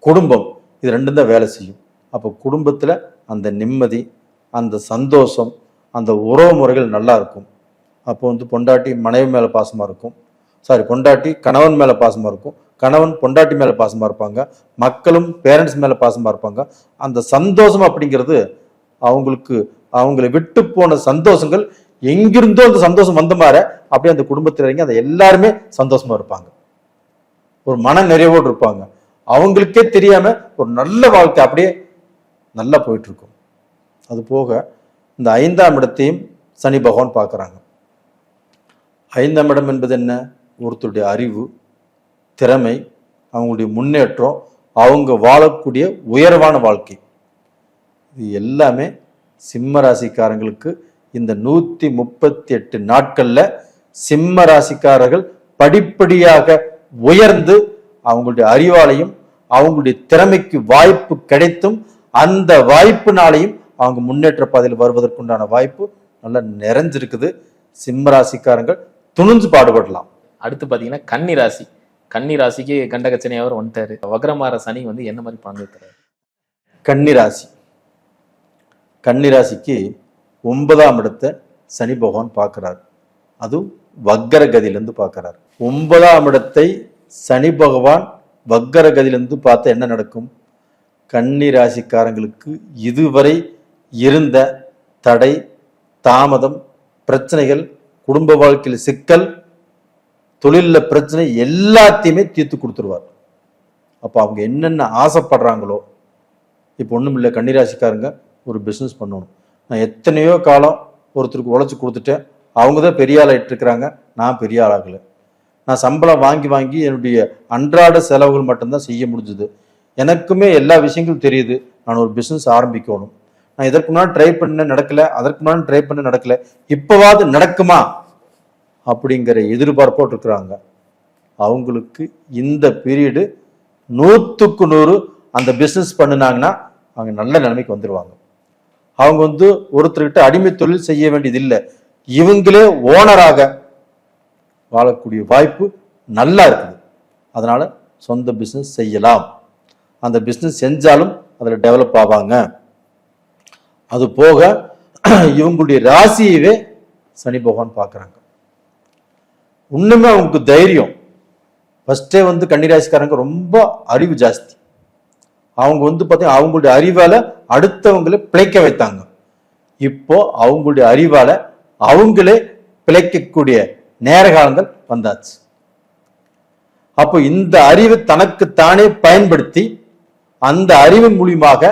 குடும்பம் இது ரெண்டும் தான் வேலை செய்யும். அப்போ குடும்பத்துல அந்த நிம்மதி, அந்த சந்தோஷம், அந்த உறவு முறைகள் நல்லா இருக்கும். அப்போ பொண்டாட்டி மனைவி மேல பாசமா இருக்கும், பொண்டாட்டி கணவன் மேல பாசமா இருக்கும், கணவன் பொண்டாட்டி மேல பாசமா இருப்பாங்க, மக்களும் பேரண்ட்ஸ் மேல பாசமா இருப்பாங்க. அந்த சந்தோஷம் அப்படிங்கிறது அவங்களுக்கு அவங்களை விட்டு போன சந்தோஷங்கள் எங்கிருந்தோ அந்த சந்தோஷம் வந்த மாதிரி அப்படியே அந்த குடும்பத்தில் இறங்கி அதை எல்லாருமே சந்தோஷமா இருப்பாங்க, ஒரு மன நிறைவோடு இருப்பாங்க. அவங்களுக்கே தெரியாம ஒரு நல்ல வாழ்க்கை அப்படியே நல்லா போயிட்டு இருக்கும். அது போக இந்த 5ஆம் இடத்தையும் சனி பகவான் பார்க்குறாங்க. 5ஆம் இடம் என்பது என்ன? ஒருத்தருடைய அறிவு, திறமை, அவங்களுடைய முன்னேற்றம், அவங்க வாழக்கூடிய உயர்வான வாழ்க்கை. இது எல்லாமே சிம்ம ராசிக்காரங்களுக்கு இந்த 138 நாட்கள்ல சிம்ம ராசிக்காரர்கள் படிப்படியாக உயர்ந்து அவங்களுடைய அறிவாலையும் அவங்களுடைய திறமைக்கு வாய்ப்பு கிடைத்தும் அந்த வாய்ப்புனாலையும் அவங்க முன்னேற்ற பாதையில் வருவதற்குண்டான வாய்ப்பு நல்லா நிறைஞ்சிருக்குது. சிம்ம ராசிக்காரங்கள் துணிஞ்சு பாடுபடலாம்.
அடுத்து பாத்தீங்கன்னா கன்னி ராசி. கன்னி ராசிக்கு கண்டகச்சனை அவர் வந்துட்டாரு. வக்ரமாற சனி வந்து என்ன மாதிரி பலன்கள் தராரு?
கன்னிராசிக்கு 9ஆம் இடத்தை சனி பகவான் பார்க்கிறார். அதுவும் வக்கர கதியிலிருந்து பார்க்கிறார். 9ஆம் இடத்தை சனி பகவான் வக்கர கதியிலிருந்து பார்த்தா என்ன நடக்கும்? கன்னிராசிக்காரங்களுக்கு இதுவரை இருந்த தடை, தாமதம், பிரச்சனைகள், குடும்ப வாழ்க்கையில் சிக்கல், தொழிலில் பிரச்சனை எல்லாத்தையுமே தீர்த்து கொடுத்துருவார். அப்போ அவங்க என்னென்ன ஆசைப்படுறாங்களோ, இப்போ ஒன்றும் இல்லை, கன்னிராசிக்காரங்க ஒரு பிஸ்னஸ் பண்ணணும். நான் எத்தனையோ காலம் ஒருத்தருக்கு உழைச்சி கொடுத்துட்டேன், அவங்க தான் பெரிய ஆள் ஆகிட்டு இருக்கிறாங்க, நான் பெரிய ஆள் ஆகலை. நான் சம்பளம் வாங்கி வாங்கி என்னுடைய அன்றாட செலவுகள் மட்டும்தான் செய்ய முடிஞ்சுது. எனக்குமே எல்லா விஷயங்களும் தெரியுது, நான் ஒரு பிஸ்னஸ் ஆரம்பிக்கணும். நான் இதற்கு முன்னாடி ட்ரை பண்ண நடக்கலை, அதற்கு முன்னாடி ட்ரை பண்ண நடக்கலை, இப்போவாது நடக்குமா அப்படிங்கிற எதிர்பார்ப்போடு இருக்கிறாங்க. அவங்களுக்கு இந்த பீரியடு 100க்கு 100 அந்த பிஸ்னஸ் பண்ணினாங்கன்னா அவங்க நல்ல நிலைமைக்கு வந்துடுவாங்க. அவங்க வந்து ஒருத்தர்கிட்ட அடிமை தொழில் செய்ய வேண்டியது இல்லை, இவங்களே ஓனராக வாழக்கூடிய வாய்ப்பு நல்லா இருக்குது. அதனால சொந்த பிஸ்னஸ் செய்யலாம். அந்த பிஸ்னஸ் செஞ்சாலும் அதில் டெவலப் ஆவாங்க. அது போக இவங்களுடைய ராசியவே சனி பகவான் பார்க்குறாங்க. இன்னுமே அவங்களுக்கு தைரியம். ஃபர்ஸ்டே வந்து கன்னிராசிக்காரங்க ரொம்ப அறிவு ஜாஸ்தி. அவங்க வந்து பார்த்தீங்கன்னா அவங்களுடைய அறிவால அடுத்தவங்களை பிழைக்க வைத்தாங்க. இப்போ அவங்களுடைய அறிவால அவங்களே பிழைக்கக்கூடிய நேர காலங்கள் வந்தாச்சு. அப்போ இந்த அறிவு தனக்கு தானே பயன்படுத்தி அந்த அறிவின் மூலியமாக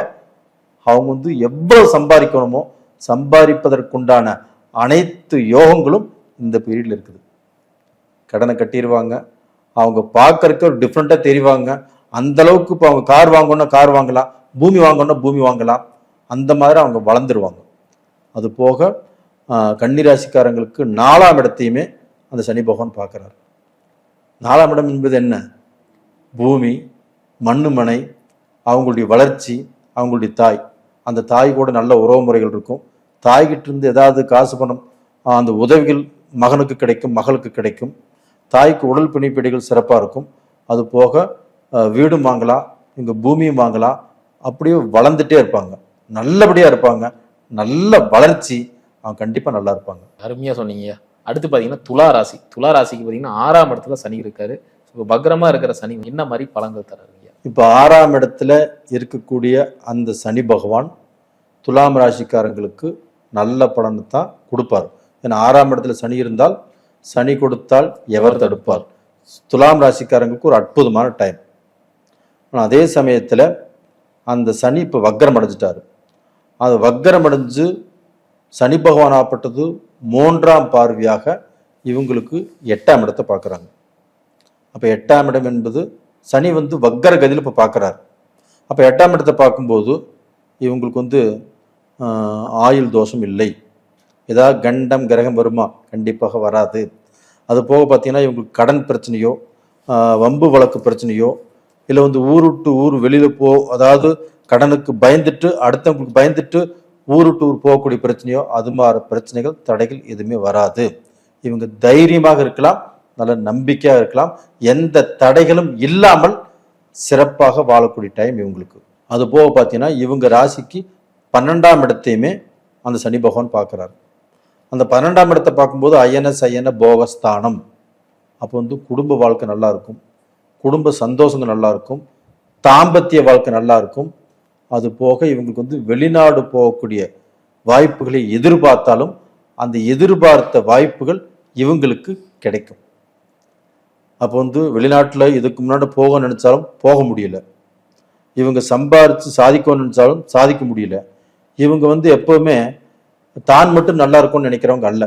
அவங்க வந்து எவ்வளவு சம்பாதிக்கணுமோ சம்பாதிப்பதற்குண்டான அனைத்து யோகங்களும் இந்த பீரியட்ல இருக்குது. கடனை கட்டிடுவாங்க. அவங்க பார்க்கறதுக்கு ஒரு டிஃப்ரெண்டா தெரிவாங்க. அந்த அளவுக்கு இப்போ அவங்க கார் வாங்கணும்னா கார் வாங்கலாம், பூமி வாங்கணும்னா பூமி வாங்கலாம். அந்த மாதிரி அவங்க வளர்ந்துருவாங்க. அது போக கன்னிராசிக்காரங்களுக்கு 4ஆம் இடத்தையுமே அந்த சனி பகவான் பார்க்கிறார். 4ஆம் இடம் என்பது என்ன? பூமி, மண்ணு, மனை, அவங்களுடைய வளர்ச்சி, அவங்களுடைய தாய். அந்த தாய் கூட நல்ல உறவு முறைகள் இருக்கும். தாய்கிட்ட இருந்து ஏதாவது காசு பணம் அந்த உதவிகள் மகனுக்கு கிடைக்கும், மகளுக்கு கிடைக்கும். தாய்க்கு உடல் பிணிப்பீடுகள் சிறப்பாக இருக்கும். அது போக வீடும் வாங்கலாம், இங்கே பூமியும் வாங்கலாம். அப்படியே வளர்ந்துட்டே இருப்பாங்க, நல்லபடியாக இருப்பாங்க, நல்ல வளர்ச்சி. அவங்க கண்டிப்பாக நல்லா இருப்பாங்க.
அருமையாக சொன்னீங்க. அடுத்து பார்த்தீங்கன்னா துலா ராசி. துலா ராசிக்கு பார்த்தீங்கன்னா 6ஆம் இடத்துல சனி இருக்காரு. வக்ரமா இருக்கிற சனி என்ன மாதிரி பலன்கள் தராருங்க?
இப்போ 6ஆம் இடத்துல இருக்கக்கூடிய அந்த சனி பகவான் துலாம் ராசிக்காரங்களுக்கு நல்ல பலனை தான் கொடுப்பார். ஏன்னா 6ஆம் இடத்துல சனி இருந்தால் சனி கொடுத்தால் எவர் தடுப்பார். துலாம் ராசிக்காரங்களுக்கு ஒரு அற்புதமான டைம். ஆனால் அதே சமயத்தில் அந்த சனி இப்போ வக்ரம் அடைஞ்சிட்டாரு. அது வக்ரம் அடைஞ்சு சனி பகவான் ஆப்பட்டது 3ஆம் பார்வையாக இவங்களுக்கு 8ஆம் இடத்தை பார்க்குறாங்க. அப்போ 8ஆம் இடம் என்பது சனி வந்து வக்கர கதியில் இப்போ பார்க்குறாரு. அப்போ 8ஆம் இடத்தை பார்க்கும்போது இவங்களுக்கு வந்து ஆயுள் தோஷம் இல்லை. ஏதாவது கண்டம் கிரகம் வருமா? கண்டிப்பாக வராது. அது போக பார்த்தீங்கன்னா இவங்களுக்கு கடன் பிரச்சனையோ வம்பு வழக்கு பிரச்சனையோ இல்லை வந்து ஊர் விட்டு ஊர் வெளியில் அதாவது கடனுக்கு பயந்துட்டு அடுத்தவங்களுக்கு பயந்துட்டு ஊர் விட்டு ஊர் போகக்கூடிய பிரச்சனையோ அது மாதிரி பிரச்சனைகள் தடைகள் எதுவுமே வராது. இவங்க தைரியமாக இருக்கலாம், நல்ல நம்பிக்கையாக இருக்கலாம். எந்த தடைகளும் இல்லாமல் சிறப்பாக வாழக்கூடிய டைம் இவங்களுக்கு. அது போக பார்த்தீங்கன்னா இவங்க ராசிக்கு 12ஆம் இடத்தையுமே அந்த சனி பகவான் பார்க்குறாரு. அந்த 12ஆம் இடத்தை பார்க்கும்போது அயன போகஸ்தானம். அப்போ வந்து குடும்ப வாழ்க்கை நல்லா இருக்கும், குடும்ப சந்தோஷங்கள் நல்லா இருக்கும், தாம்பத்திய வாழ்க்கை நல்லா இருக்கும். அது போக இவங்களுக்கு வந்து வெளிநாடு போகக்கூடிய வாய்ப்புகளை எதிர்பார்த்தாலும் அந்த எதிர்பார்த்த வாய்ப்புகள் இவங்களுக்கு கிடைக்கும். அப்போ வந்து வெளிநாட்டில் இதுக்கு முன்னாடி போக நினைச்சாலும் போக முடியல, இவங்க சம்பாரித்து சாதிக்கணும்னு நினைச்சாலும் சாதிக்க முடியல. இவங்க வந்து எப்பவுமே தான் மட்டும் நல்லா இருக்கும்னு நினைக்கிறவங்க அல்ல.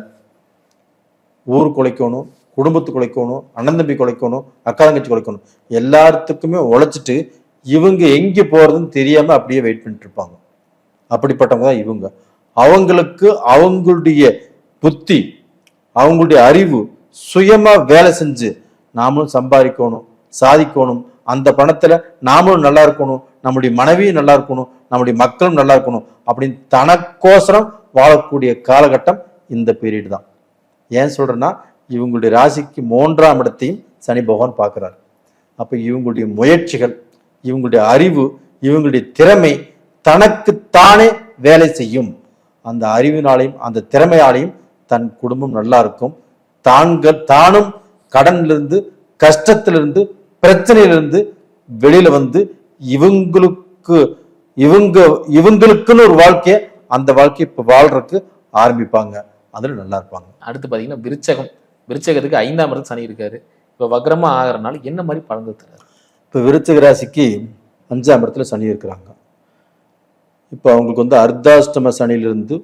ஊர் குலைக்கணும், குடும்பத்துக்கு குலைக்கணும், அண்ணன் தம்பி குலைக்கணும், அக்கா தங்கச்சி குலைக்கணும், எல்லாத்துக்குமே உழைச்சிட்டு இவங்க எங்கே போறதுன்னு தெரியாம அப்படியே வெயிட் பண்ணிட்டு இருப்பாங்க. அப்படிப்பட்டவங்க தான் இவங்க. அவங்களுக்கு அவங்களுடைய புத்தி, அவங்களுடைய அறிவு சுயமா வேலை செஞ்சு நாமளும் சம்பாதிக்கணும், சாதிக்கணும், அந்த பணத்துல நாமளும் நல்லா இருக்கணும், நம்முடைய மனைவியும் நல்லா இருக்கணும், நம்முடைய மக்களும் நல்லா இருக்கணும் அப்படின்னு தனக்கோசரம் வாழக்கூடிய காலகட்டம் இந்த பீரியட் தான். ஏன் சொல்றேன்னா இவங்களுடைய ராசிக்கு 3ஆம் இடத்தையும் சனி பகவான் பார்க்கிறார். அப்போ இவங்களுடைய முயற்சிகள், இவங்களுடைய அறிவு, இவங்களுடைய திறமை தனக்குத்தானே வேலை செய்யும். அந்த அறிவினாலையும் அந்த திறமையாலையும் தன் குடும்பம் நல்லா இருக்கும். தானும் கடனிலிருந்து, கஷ்டத்திலிருந்து, பிரச்சனையிலிருந்து வெளியில வந்து இவங்களுக்குன்னு ஒரு வாழ்க்கைய, அந்த வாழ்க்கையை இப்ப வாழ்றதுக்கு ஆரம்பிப்பாங்க. அதுல நல்லா இருப்பாங்க.
அடுத்து பாத்தீங்கன்னா விருச்சகத்துக்கு 5ஆம் இடத்துல சனி இருக்காரு. இப்ப வக்ரமா ஆகிறனால என்ன மாதிரி பலன்கள் தராரு?
இப்ப விருச்சிக ராசிக்கு 5ஆம் இடத்துல சனி இருக்கிறாங்க. இப்ப அவங்களுக்கு வந்து அர்த்தாஷ்டம சனியிலிருந்து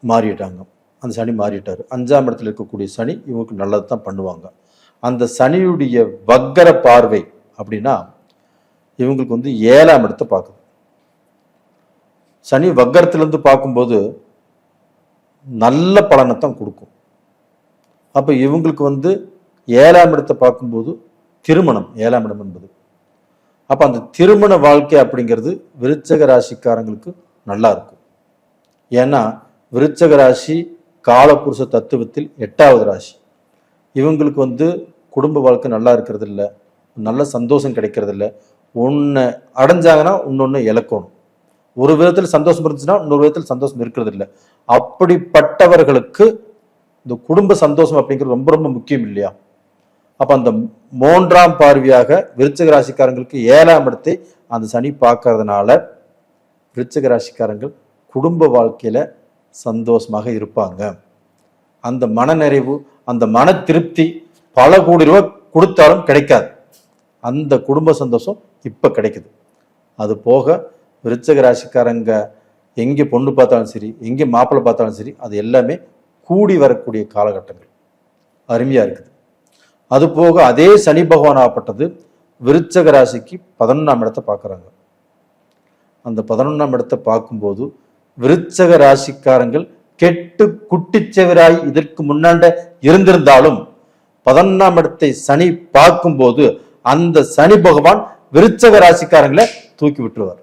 மாறிட்டாங்க. அந்த சனி மாறிட்டாரு. 5ஆம் இடத்துல இருக்கக்கூடிய சனி இவங்களுக்கு நல்லது தான் பண்ணுவாங்க. அந்த சனியுடைய வக்கர பார்வை அப்படின்னா இவங்களுக்கு வந்து 7ஆம் இடத்தை பார்க்குது. சனி வக்கரத்திலிருந்து பார்க்கும்போது நல்ல பலனைத்தான் கொடுக்கும். அப்ப இவங்களுக்கு வந்து 7ஆம் இடத்தை பார்க்கும்போது திருமணம், 7ஆம் இடம் என்பது, அப்ப அந்த திருமண வாழ்க்கை அப்படிங்கிறது விருச்சக ராசிக்காரங்களுக்கு நல்லா இருக்கும். ஏன்னா விருச்சக ராசி காலபுருஷ தத்துவத்தில் 8வது ராசி. இவங்களுக்கு வந்து குடும்ப வாழ்க்கை நல்லா இருக்கிறது இல்லை, நல்ல சந்தோஷம் கிடைக்கிறது இல்லை. ஒன்று அடைஞ்சாங்கன்னா இன்னொன்று இழக்கணும். ஒரு விதத்தில் சந்தோஷம் இருந்துச்சுன்னா இன்னொரு விதத்தில் சந்தோஷம் இருக்கிறது இல்லை. அப்படிப்பட்டவர்களுக்கு இந்த குடும்ப சந்தோஷம் அப்படிங்கிறது ரொம்ப ரொம்ப முக்கியம் இல்லையா? அப்ப அந்த 3ஆம் பார்வையாக விருச்சிக ராசிக்காரங்களுக்கு 7ஆம் இடத்தை அந்த சனி பார்க்கறதுனால விருச்சிக ராசிக்காரங்கள் குடும்ப வாழ்க்கையில சந்தோஷமாக இருப்பாங்க. அந்த மனநிறைவு, அந்த மன திருப்தி பல கோடி ரூபாய் கொடுத்தாலும் கிடைக்காது. அந்த குடும்ப சந்தோஷம் இப்ப கிடைக்குது. அது போக விருச்சிக ராசிக்காரங்க எங்கே பொண்ணு பார்த்தாலும் சரி, எங்கே மாப்பிள்ளை பார்த்தாலும் சரி, அது எல்லாமே கூடி வரக்கூடிய காலகட்டங்கள் அருமையா இருக்குது. அது போக அதே சனி பகவான் ஆகப்பட்டது விருச்சிக ராசிக்கு 11ஆம் இடத்தை பார்க்குறாங்க. அந்த 11ஆம் இடத்தை பார்க்கும்போது விருச்சிக ராசிக்காரங்கள் கெட்டு குட்டிச்செவராய் இதற்கு முன்னாண்ட இருந்திருந்தாலும் 11ஆம் இடத்தை சனி பார்க்கும்போது அந்த சனி பகவான் விருச்சிக ராசிக்காரங்களை தூக்கி விட்டுருவார்.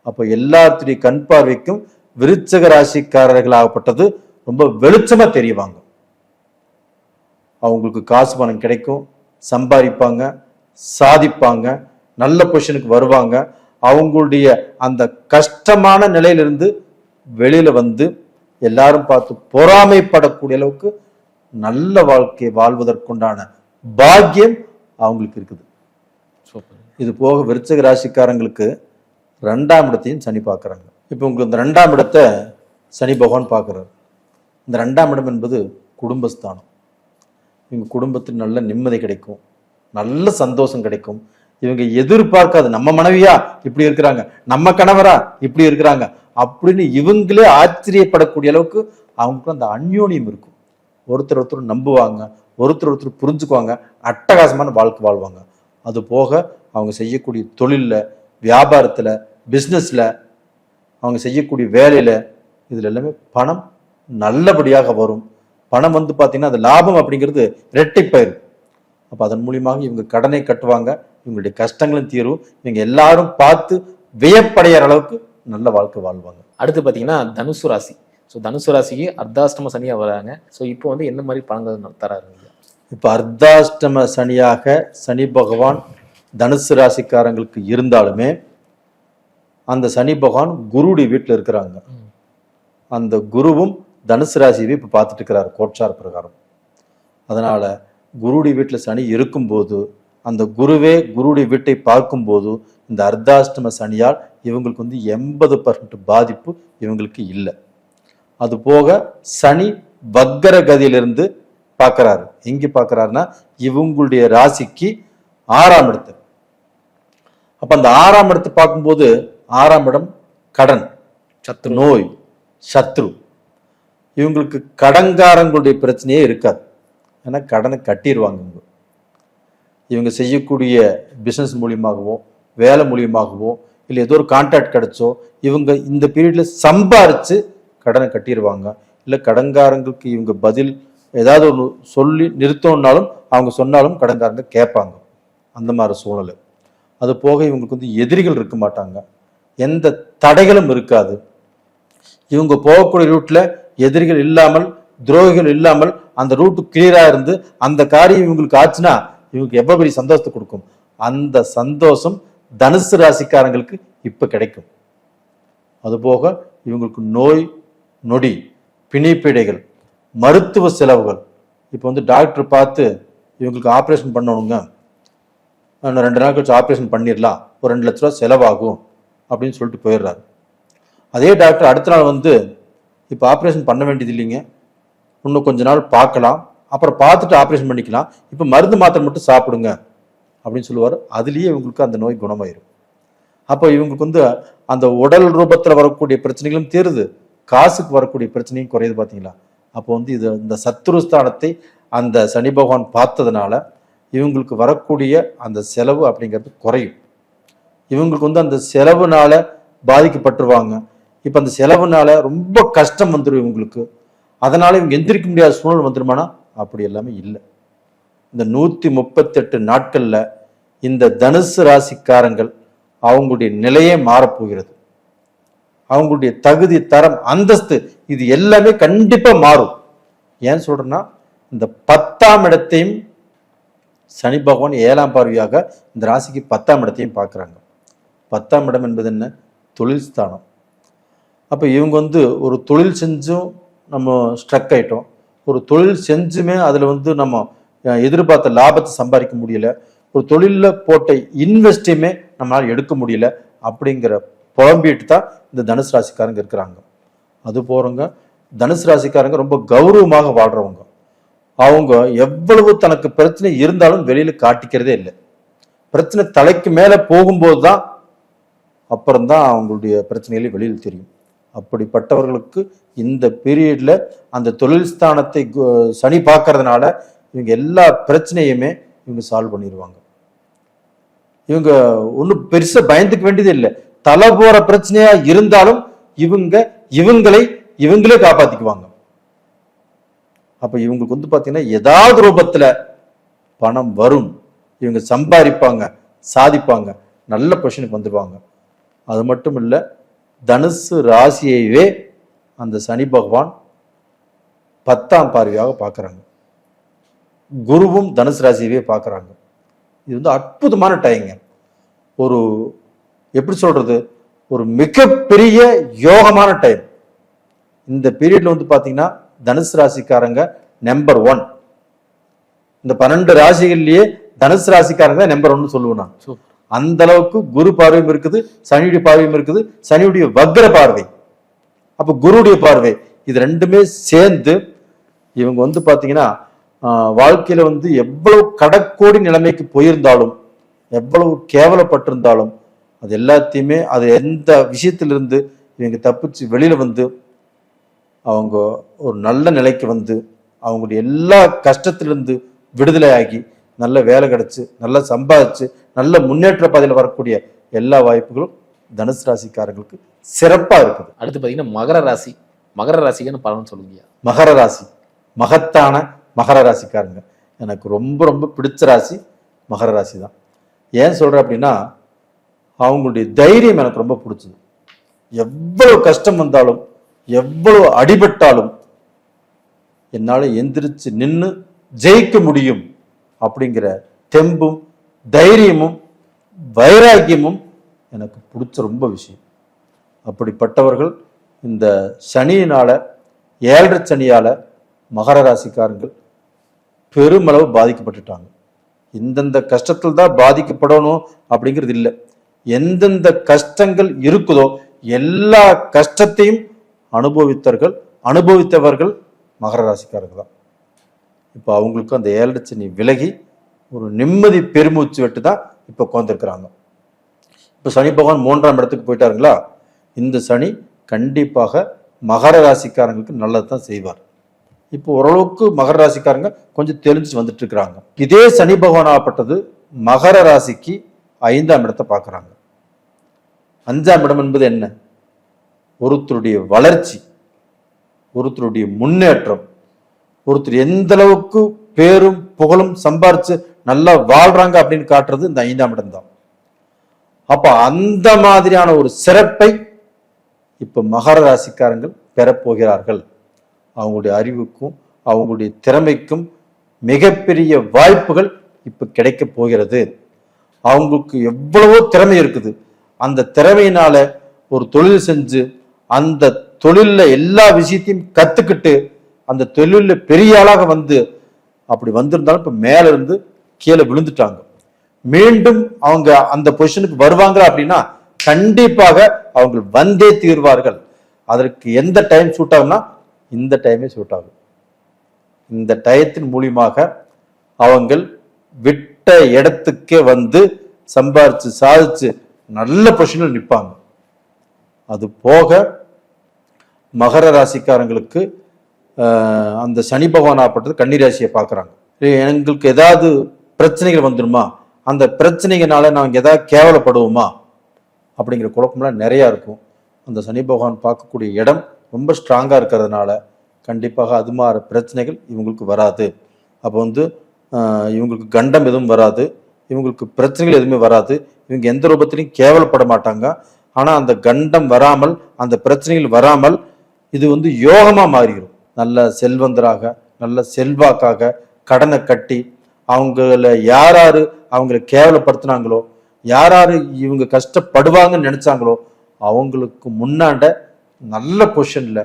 அப்ப எல்லாத்துடைய கண் பார்வைக்கும் விருச்சிக ராசிக்காரர்களாகப்பட்டது ரொம்ப வெளிச்சமா தெரியுவாங்க. அவங்களுக்கு காசு பணம் கிடைக்கும், சம்பாதிப்பாங்க, சாதிப்பாங்க, நல்ல பொசிஷனுக்கு வருவாங்க. அவங்களுடைய அந்த கஷ்டமான நிலையிலிருந்து வெளியில வந்து எல்லாரும் பார்த்து பொறாமைப்படக்கூடிய அளவுக்கு நல்ல வாழ்க்கையை வாழ்வதற்குண்டான பாக்கியம் அவங்களுக்கு இருக்குது. இது போக விருச்சிக ராசிக்காரங்களுக்கு 2ஆம் இடத்தையும் சனி பார்க்குறாங்க. இப்போ உங்களுக்கு இந்த 2ஆம் இடத்தை சனி பகவான் பார்க்குறாரு. இந்த 2ஆம் இடம் என்பது குடும்பஸ்தானம். இவங்க குடும்பத்தில் நல்ல நிம்மதி கிடைக்கும், நல்ல சந்தோஷம் கிடைக்கும். இவங்க எதிர்பார்க்காது, நம்ம மனைவியா இப்படி இருக்கிறாங்க, நம்ம கணவரா இப்படி இருக்கிறாங்க அப்படின்னு இவங்களே ஆச்சரியப்படக்கூடிய அளவுக்கு அவங்களுக்கு அந்த அந்யோன்யம் இருக்கும். ஒருத்தர் ஒருத்தர் நம்புவாங்க, ஒருத்தர் புரிஞ்சுக்குவாங்க, அட்டகாசமான வாழ்க்கை வாழ்வாங்க. அது போக அவங்க செய்யக்கூடிய தொழில்ல, வியாபாரத்துல, பிஸ்னஸ்ல, அவங்க செய்யக்கூடிய வேலையில, இதுல எல்லாமே பணம் நல்லபடியாக வரும். பணம் வந்து பார்த்தீங்கன்னா அது லாபம் அப்படிங்கிறது இரட்டிப்பாயிரும். அப்போ அதன் மூலியமாக இவங்க கடனை கட்டுவாங்க, இவங்களுடைய கஷ்டங்களும் தீரும், இவங்க எல்லாரும் பார்த்து வியப்படைகிற அளவுக்கு நல்ல வாழ்க்கை வாழ்வாங்க.
அடுத்து பார்த்தீங்கன்னா தனுசு ராசி. ஸோ தனுசு ராசிக்கு அர்த்தாஷ்டம சனியா வராங்க. ஸோ இப்போ வந்து என்ன மாதிரி பலன்கள் தராருங்க?
இப்போ அர்த்தாஷ்டம சனியாக சனி பகவான் தனுசு ராசிக்காரங்களுக்கு இருந்தாலுமே அந்த சனி பகவான் குருவுடைய வீட்டில் இருக்கிறாங்க. அந்த குருவும் தனுசு ராசியவே இப்போ பார்த்துட்டு இருக்கிறார் கோட்சார பிரகாரம். அதனால குருவுடைய வீட்டில் சனி இருக்கும்போது, அந்த குருவே குருவுடைய வீட்டை பார்க்கும்போது இந்த அர்த்தாஷ்டம சனியால் இவங்களுக்கு வந்து 80% பாதிப்பு இவங்களுக்கு இல்லை. அது போக சனி வக்கர கதியிலிருந்து பார்க்கிறாரு. எங்க பார்க்கிறாருன்னா இவங்களுடைய ராசிக்கு 6ஆம் இடத்தை. அப்ப அந்த 6ஆம் இடத்தை பார்க்கும்போது 6ஆம் இடம் கடன், நோய், சத்ரு. இவங்களுக்கு கடன்காரங்களுடைய பிரச்சனையே இருக்காது. ஏன்னா கடனை கட்டிடுவாங்க. இவங்க செய்யக்கூடிய பிஸ்னஸ் மூலியமாகவோ, வேலை மூலியமாகவோ, இல்லை ஏதோ ஒரு கான்ட்ராக்ட் கிடைச்சோ இவங்க இந்த பீரியட்ல சம்பாரிச்சு கடனை கட்டிடுவாங்க. இல்லை கடன்காரங்களுக்கு இவங்க பதில் ஏதாவது ஒன்று சொல்லி நிறுத்தணும்னாலும் அவங்க சொன்னாலும் கடன்காரங்க கேட்பாங்க. அந்த மாதிரி சூழ்நிலை. அது போக இவங்களுக்கு வந்து எதிரிகள் இருக்க மாட்டாங்க, எந்த தடைகளும் இருக்காது. இவங்க போகக்கூடிய ரூட்ல எதிரிகள் இல்லாமல், துரோகிகள் இல்லாமல் அந்த ரூட்டு கிளியரா இருந்து அந்த காரியம் இவங்களுக்கு ஆச்சுன்னா இவங்களுக்கு எவ்வளவு பெரிய சந்தோஷத்தை கொடுக்கும். அந்த சந்தோஷம் தனுசு ராசிக்காரங்களுக்கு இப்ப கிடைக்கும். அதுபோக இவங்களுக்கு நோய் நொடி, பிணிப்பீடைகள், மருத்துவ செலவுகள். இப்போ வந்து டாக்டர் பார்த்து இவங்களுக்கு ஆப்ரேஷன் பண்ணணுங்க, 2 நாள் கழிச்சு ஆப்ரேஷன் பண்ணிடலாம், ஒரு 2 லட்ச ரூபா செலவாகும் அப்படின்னு சொல்லிட்டு போயிடுறாரு. அதே டாக்டர் அடுத்த நாள் வந்து இப்போ ஆப்ரேஷன் பண்ண வேண்டியது இல்லைங்க, இன்னும் கொஞ்ச நாள் பார்க்கலாம், அப்புறம் பார்த்துட்டு ஆப்ரேஷன் பண்ணிக்கலாம், இப்போ மருந்து மாத்திரை மட்டும் சாப்பிடுங்க அப்படின்னு சொல்லுவார். அதுலேயே இவங்களுக்கு அந்த நோய் குணமாயிரும். அப்போ இவங்களுக்கு வந்து அந்த உடல் ரூபத்தில் வரக்கூடிய பிரச்சனைகளும் தீருது, காசுக்கு வரக்கூடிய பிரச்சனையும் குறையுது. பார்த்தீங்களா? அப்போ வந்து இது இந்த சத்துருஸ்தானத்தை அந்த சனி பகவான் பார்த்ததுனால இவங்களுக்கு வரக்கூடிய அந்த செலவு அப்படிங்கிறது குறையும். இவங்களுக்கு வந்து அந்த செலவுனால பாதிக்கப்பட்டுருவாங்க. இப்போ அந்த செலவுனால ரொம்ப கஷ்டம் வந்துடும் இவங்களுக்கு. அதனால இவங்க எந்திரிக்க முடியாத சூழல் வந்துருமானா அப்படி எல்லாமே இல்லை. இந்த 138 நாட்கள்ல இந்த தனுசு ராசிக்காரங்கள் அவங்களுடைய நிலையே மாறப்போகிறது. அவங்களுடைய தகுதி, தரம், அந்தஸ்து இது எல்லாமே கண்டிப்பா மாறும். ஏன் சொல்றேன்னா, இந்த 10ஆம் இடத்தையும் சனி பகவான் 7ஆம் பார்வையாக இந்த ராசிக்கு 10ஆம் இடத்தையும் பார்க்குறாங்க. 10ஆம் இடம் என்பது என்ன? தொழில் ஸ்தானம். அப்போ இவங்க வந்து ஒரு தொழில் செஞ்சும் நம்ம ஸ்ட்ரக் ஆயிட்டோம், ஒரு தொழில் செஞ்சுமே அதில் வந்து நம்ம எதிர்பார்த்த லாபத்தை சம்பாதிக்க முடியல, ஒரு தொழிலில் போட்ட இன்வெஸ்டையுமே நம்மளால் எடுக்க முடியல அப்படிங்கிற புலம்பிட்டு தான் இந்த தனுசு ராசிக்காரங்க இருக்கிறாங்க. அது போறவங்க தனுசு ராசிக்காரங்க ரொம்ப கௌரவமாக வாழ்றவங்க. அவங்க எவ்வளவு தனக்கு பிரச்சனை இருந்தாலும் வெளியில காட்டிக்கிறதே இல்லை. பிரச்சனை தலைக்கு மேல போகும்போது தான் அப்புறம்தான் அவங்களுடைய பிரச்சனைகளே வெளியில் தெரியும். அப்படிப்பட்டவர்களுக்கு இந்த பீரியட்ல அந்த தொழில் ஸ்தானத்தை சனி பார்க்கறதுனால இவங்க எல்லா பிரச்சனையுமே இவங்க சால்வ் பண்ணிடுவாங்க. இவங்க ஒன்றும் பெருசா பயந்துக்க வேண்டியது இல்லை. தலை போற பிரச்சனையா இருந்தாலும் இவங்களே காப்பாத்திக்குவாங்க. அப்ப இவங்களுக்கு வந்து பாத்தீங்கன்னா ஏதாவது ரூபத்துல பணம் வரும், இவங்க சம்பாதிப்பாங்க, சாதிப்பாங்க, நல்ல பொசிஷனுக்கு வந்துடுவாங்க. அது மட்டும் இல்ல, தனுசு ராசியையே அந்த சனி பகவான் 10ஆம் பார்வையாக பார்க்கறாங்க. குருவும் தனுசு ராசியவே பார்க்கறாங்க. இது வந்து அற்புதமான டைங்க. ஒரு எப்படி சொல்றது, ஒரு மிகப்பெரிய யோகமான டைம். இந்த பீரியட்ல வந்து பாத்தீங்கன்னா தனுசு ராசிக்காரங்க நம்பர் 1. இந்த 12 ராசிகள்லயே தனுசு ராசிக்காரங்க தான் நம்பர் 1 சொல்லுவேன் நான். அந்த அளவுக்கு குரு பார்வையும் இருக்குது, சனியுடைய பார்வையும் இருக்குது, சனியுடைய வக்ர பார்வை, அப்ப குருடைய பார்வை, இது ரெண்டுமே சேர்ந்து இவங்க வந்து பாத்தீங்கன்னா வாழ்க்கையில வந்து எவ்வளவு கடற்கோடி நிலைமைக்கு போயிருந்தாலும், எவ்வளவு கேவலப்பட்டிருந்தாலும், அது எல்லாத்தையுமே அது எந்த விஷயத்திலிருந்து இவங்க தப்பிச்சு வெளியில வந்து அவங்க ஒரு நல்ல நிலைக்கு வந்து அவங்களுடைய எல்லா கஷ்டத்திலிருந்து விடுதலை ஆகி நல்ல வேலை கிடைச்சு, நல்லா சம்பாதிச்சு, நல்ல முன்னேற்ற பாதையில் வரக்கூடிய எல்லா வாய்ப்புகளும் தனுசு ராசிக்காரங்களுக்கு சிறப்பா இருக்குது.
அடுத்து பாத்தீங்கன்னா மகர ராசி. மகர ராசிக்குன்னு பலன் சொல்லுங்க.
மகர ராசி மகத்தான மகர ராசிக்காரங்க எனக்கு ரொம்ப ரொம்ப பிடிச்ச ராசி மகர ராசி தான். ஏன் சொல்றேன் அப்படின்னா, அவங்களுடைய தைரியம் எனக்கு ரொம்ப பிடிச்சது. எவ்வளவு கஷ்டம் வந்தாலும், எவ்வளவு அடிபட்டாலும் என்னால எந்திரிச்சு நின்று ஜெயிக்க முடியும் அப்படிங்கிற தெம்பும் தைரியமும் வைராக்கியமும் எனக்கு பிடிச்ச ரொம்ப விஷயம். அப்படிப்பட்டவர்கள் இந்த சனியினால, 7.5 சனியால மகர ராசிக்காரங்கள் பெருமளவு பாதிக்கப்பட்டுட்டாங்க. இந்தந்த கஷ்டத்தில் தான் பாதிக்கப்படணும் அப்படிங்கிறது இல்லை. எந்தெந்த கஷ்டங்கள் இருக்குதோ எல்லா கஷ்டத்தையும் அனுபவித்தவர்கள் மகர ராசிக்காரர்கள் தான். இப்போ அவங்களுக்கு அந்த 7.5 சனி விலகி ஒரு நிம்மதி பெருமூச்சு விட்டு தான் இப்போ உட்காந்துருக்கிறாங்க. இப்போ சனி பகவான் 3ஆம் இடத்துக்கு போயிட்டாருங்களா, இந்த சனி கண்டிப்பாக மகர ராசிக்காரங்களுக்கு நல்லது தான் செய்வார். இப்போ ஓரளவுக்கு மகர ராசிக்காரங்க கொஞ்சம் தெளிஞ்சு வந்துட்டு இருக்கிறாங்க. இதே சனி பகவான் ஆகப்பட்டது மகர ராசிக்கு 5ஆம் இடத்தை பார்க்குறாங்க. 5ஆம் இடம் என்பது என்ன? ஒருத்தருடைய வளர்ச்சி, ஒருத்தருடைய முன்னேற்றம், ஒருத்தர் எந்த அளவுக்கு பேரும் புகழும் சம்பாரிச்சு நல்லா வாழ்றாங்க அப்படின்னு காட்டுறது இந்த 5ஆம் இடம் தான். அப்ப அந்த மாதிரியான ஒரு சிறப்பை இப்ப மகர ராசிக்காரங்கள் பெறப்போகிறார்கள். அவங்களுடைய அறிவுக்கும் அவங்களுடைய திறமைக்கும் மிகப்பெரிய வாய்ப்புகள் இப்ப கிடைக்க போகிறது. அவங்களுக்கு எவ்வளவோ திறமை இருக்குது. அந்த திறமையினால ஒரு தொழில் செஞ்சு அந்த தொழில்ல எல்லா விஷயத்தையும் கத்துக்கிட்டு அந்த தொழில்ல பெரிய ஆளாக வந்து அப்படி வந்திருந்தாலும் இப்ப மேல இருந்து கீழே விழுந்துட்டாங்க. மீண்டும் அவங்க அந்த பொசிஷனுக்கு வருவாங்க அப்படின்னா கண்டிப்பாக அவங்க வந்தே தீர்வார்கள். அதற்கு எந்த டைம் சூட் ஆகும்னா இந்த டைமே சூட் ஆகும். இந்த டயத்தின் மூலியமாக அவங்க விட்ட இடத்துக்கே வந்து சம்பாரிச்சு சாதிச்சு நல்ல பொசிஷனில் நிற்பாங்க. அது போக மகர ராசிக்காரங்களுக்கு அந்த சனி பகவான் ஆப்பட்டது கன்னி ராசியை பார்க்குறாங்க. எங்களுக்கு ஏதாவது பிரச்சனைகள் வந்துடுமா, அந்த பிரச்சனைகளால நாங்கள் ஏதாவது கேவலப்படுவோமா அப்படிங்கிற குழப்பம்லாம் நிறையா இருக்கும். அந்த சனி பகவான் பார்க்கக்கூடிய இடம் ரொம்ப ஸ்ட்ராங்காக இருக்கிறதுனால கண்டிப்பாக அது மாதிரி பிரச்சனைகள் இவங்களுக்கு வராது. அப்போ வந்து இவங்களுக்கு கண்டம் எதுவும் வராது, இவங்களுக்கு பிரச்சனைகள் எதுவுமே வராது, இவங்க எந்த ரூபத்திலையும் கேவலப்பட மாட்டாங்க. ஆனால் அந்த கண்டம் வராமல் அந்த பிரச்சனைகள் வராமல் இது வந்து யோகமாக மாறிடும். நல்ல செல்வந்தராக நல்ல செல்வாக்காக கடனை கட்டி அவங்கள யாராரு அவங்கள கேவலப்படுத்தினாங்களோ யாராரு இவங்க கஷ்டப்படுவாங்கன்னு நினைச்சாங்களோ அவங்களுக்கு முன்னாண்ட நல்ல பொசிஷன்ல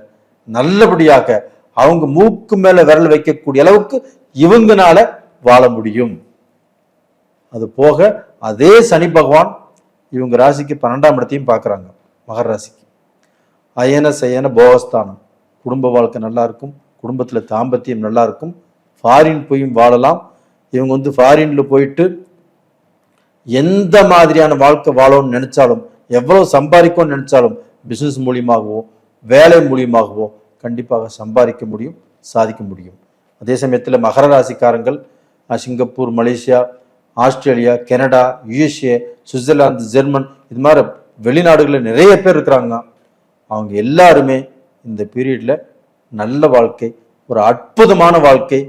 நல்லபடியாக அவங்க மூக்கு மேல விரல் வைக்கக்கூடிய அளவுக்கு இவங்கனால வாழ முடியும். அது போக அதே சனி பகவான் இவங்க ராசிக்கு 12ஆம் இடத்தையும் பார்க்குறாங்க. மகர ராசிக்கு அயன சயன போகஸ்தானம். குடும்ப வாழ்க்கை நல்லா இருக்கும், குடும்பத்துல தாம்பத்தியம் நல்லா இருக்கும், ஃபாரின் போயும் வாழலாம். இவங்க வந்து ஃபாரின்ல போயிட்டு எந்த மாதிரியான வாழ்க்கை வாழணும்னு நினைச்சாலும் எவ்வளவு சம்பாதிக்கும்னு நினைச்சாலும் பிசினஸ் மூலியமாகவோ வேலை மூலியமாகவோ கண்டிப்பாக சம்பாதிக்க முடியும், சாதிக்க முடியும். அதே சமயத்தில் மகர ராசிக்காரங்கள் Singapore, Malaysia, Australia, Canada, USA, Switzerland, German இது மாதிரி வெளிநாடுகளில் நிறைய பேர் இருக்கிறாங்க. அவங்க எல்லாருமே இந்த பீரியட்ல நல்ல வாழ்க்கை, ஒரு அற்புதமான வாழ்க்கை,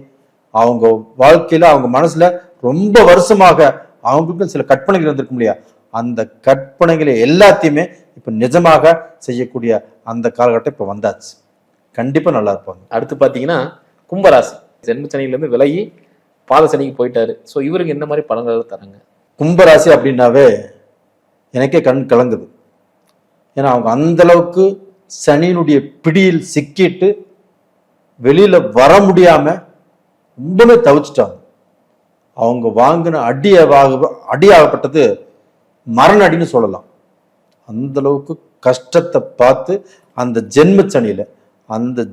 அவங்க வாழ்க்கையில அவங்க மனசுல ரொம்ப வருஷமாக அவங்களுக்கும் சில கற்பனைகள் இருந்திருக்கும் இல்லையா, அந்த கற்பனைகளை எல்லாத்தையுமே இப்ப நிஜமாக செய்யக்கூடிய அந்த காலகட்டம் இப்ப வந்தாச்சு. கண்டிப்பா நல்லா இருப்பாங்க.
அடுத்து பாத்தீங்கன்னா கும்பராசி ஜென்மச்சனியில இருந்து விலகி பாதசனிக்கு போயிட்டாரு. ஸோ இவருக்கு எந்த மாதிரி பலன்கள் தராங்க?
கும்பராசி அப்படின்னாவே எனக்கே கண் கலங்குது. ஏன்னா அவங்க அந்த அளவுக்கு சனியினுடைய பிடியில் சிக்கிட்டு வெளியில வர முடியாம ரொம்பவே தவிச்சிட்டாங்க. அவங்க வாங்கின அடியாகப்பட்டது மரண அடின்னு சொல்லலாம். அந்த அளவுக்கு கஷ்டத்தை பார்த்து அந்த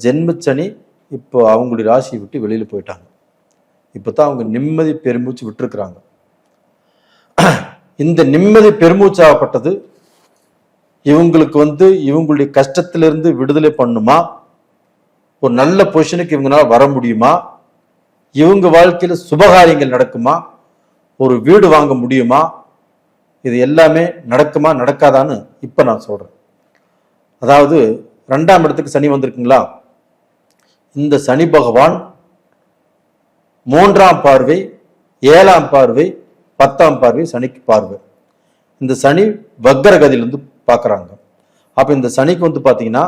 ஜென்மச்சனி இப்போ அவங்களுடைய ராசியை விட்டு வெளியில போயிட்டாங்க. இப்பதான் அவங்க நிம்மதி பெருமூச்சு விட்டுருக்குறாங்க. இந்த நிம்மதி பெருமூச்சாகப்பட்டது இவங்களுக்கு வந்து இவங்களுடைய கஷ்டத்திலிருந்து விடுதலை பண்ணுமா, ஒரு நல்ல பொசிஷனுக்கு இவங்களால வர முடியுமா, இவங்க வாழ்க்கையில சுபகாரியங்கள் நடக்குமா, ஒரு வீடு வாங்க முடியுமா, இது எல்லாமே நடக்குமா நடக்காதான்னு இப்ப நான் சொல்றேன். அதாவது 2ஆம் இடத்துக்கு சனி வந்திருக்குங்களா, இந்த சனி பகவான் 3ஆம் பார்வை, 7ஆம் பார்வை, 10ஆம் பார்வை சனிக்கு பார்வை. இந்த சனி வக்ரகதியிலிருந்து பார்க்குறாங்க. அப்ப இந்த சனிக்கு வந்து பாத்தீங்கன்னா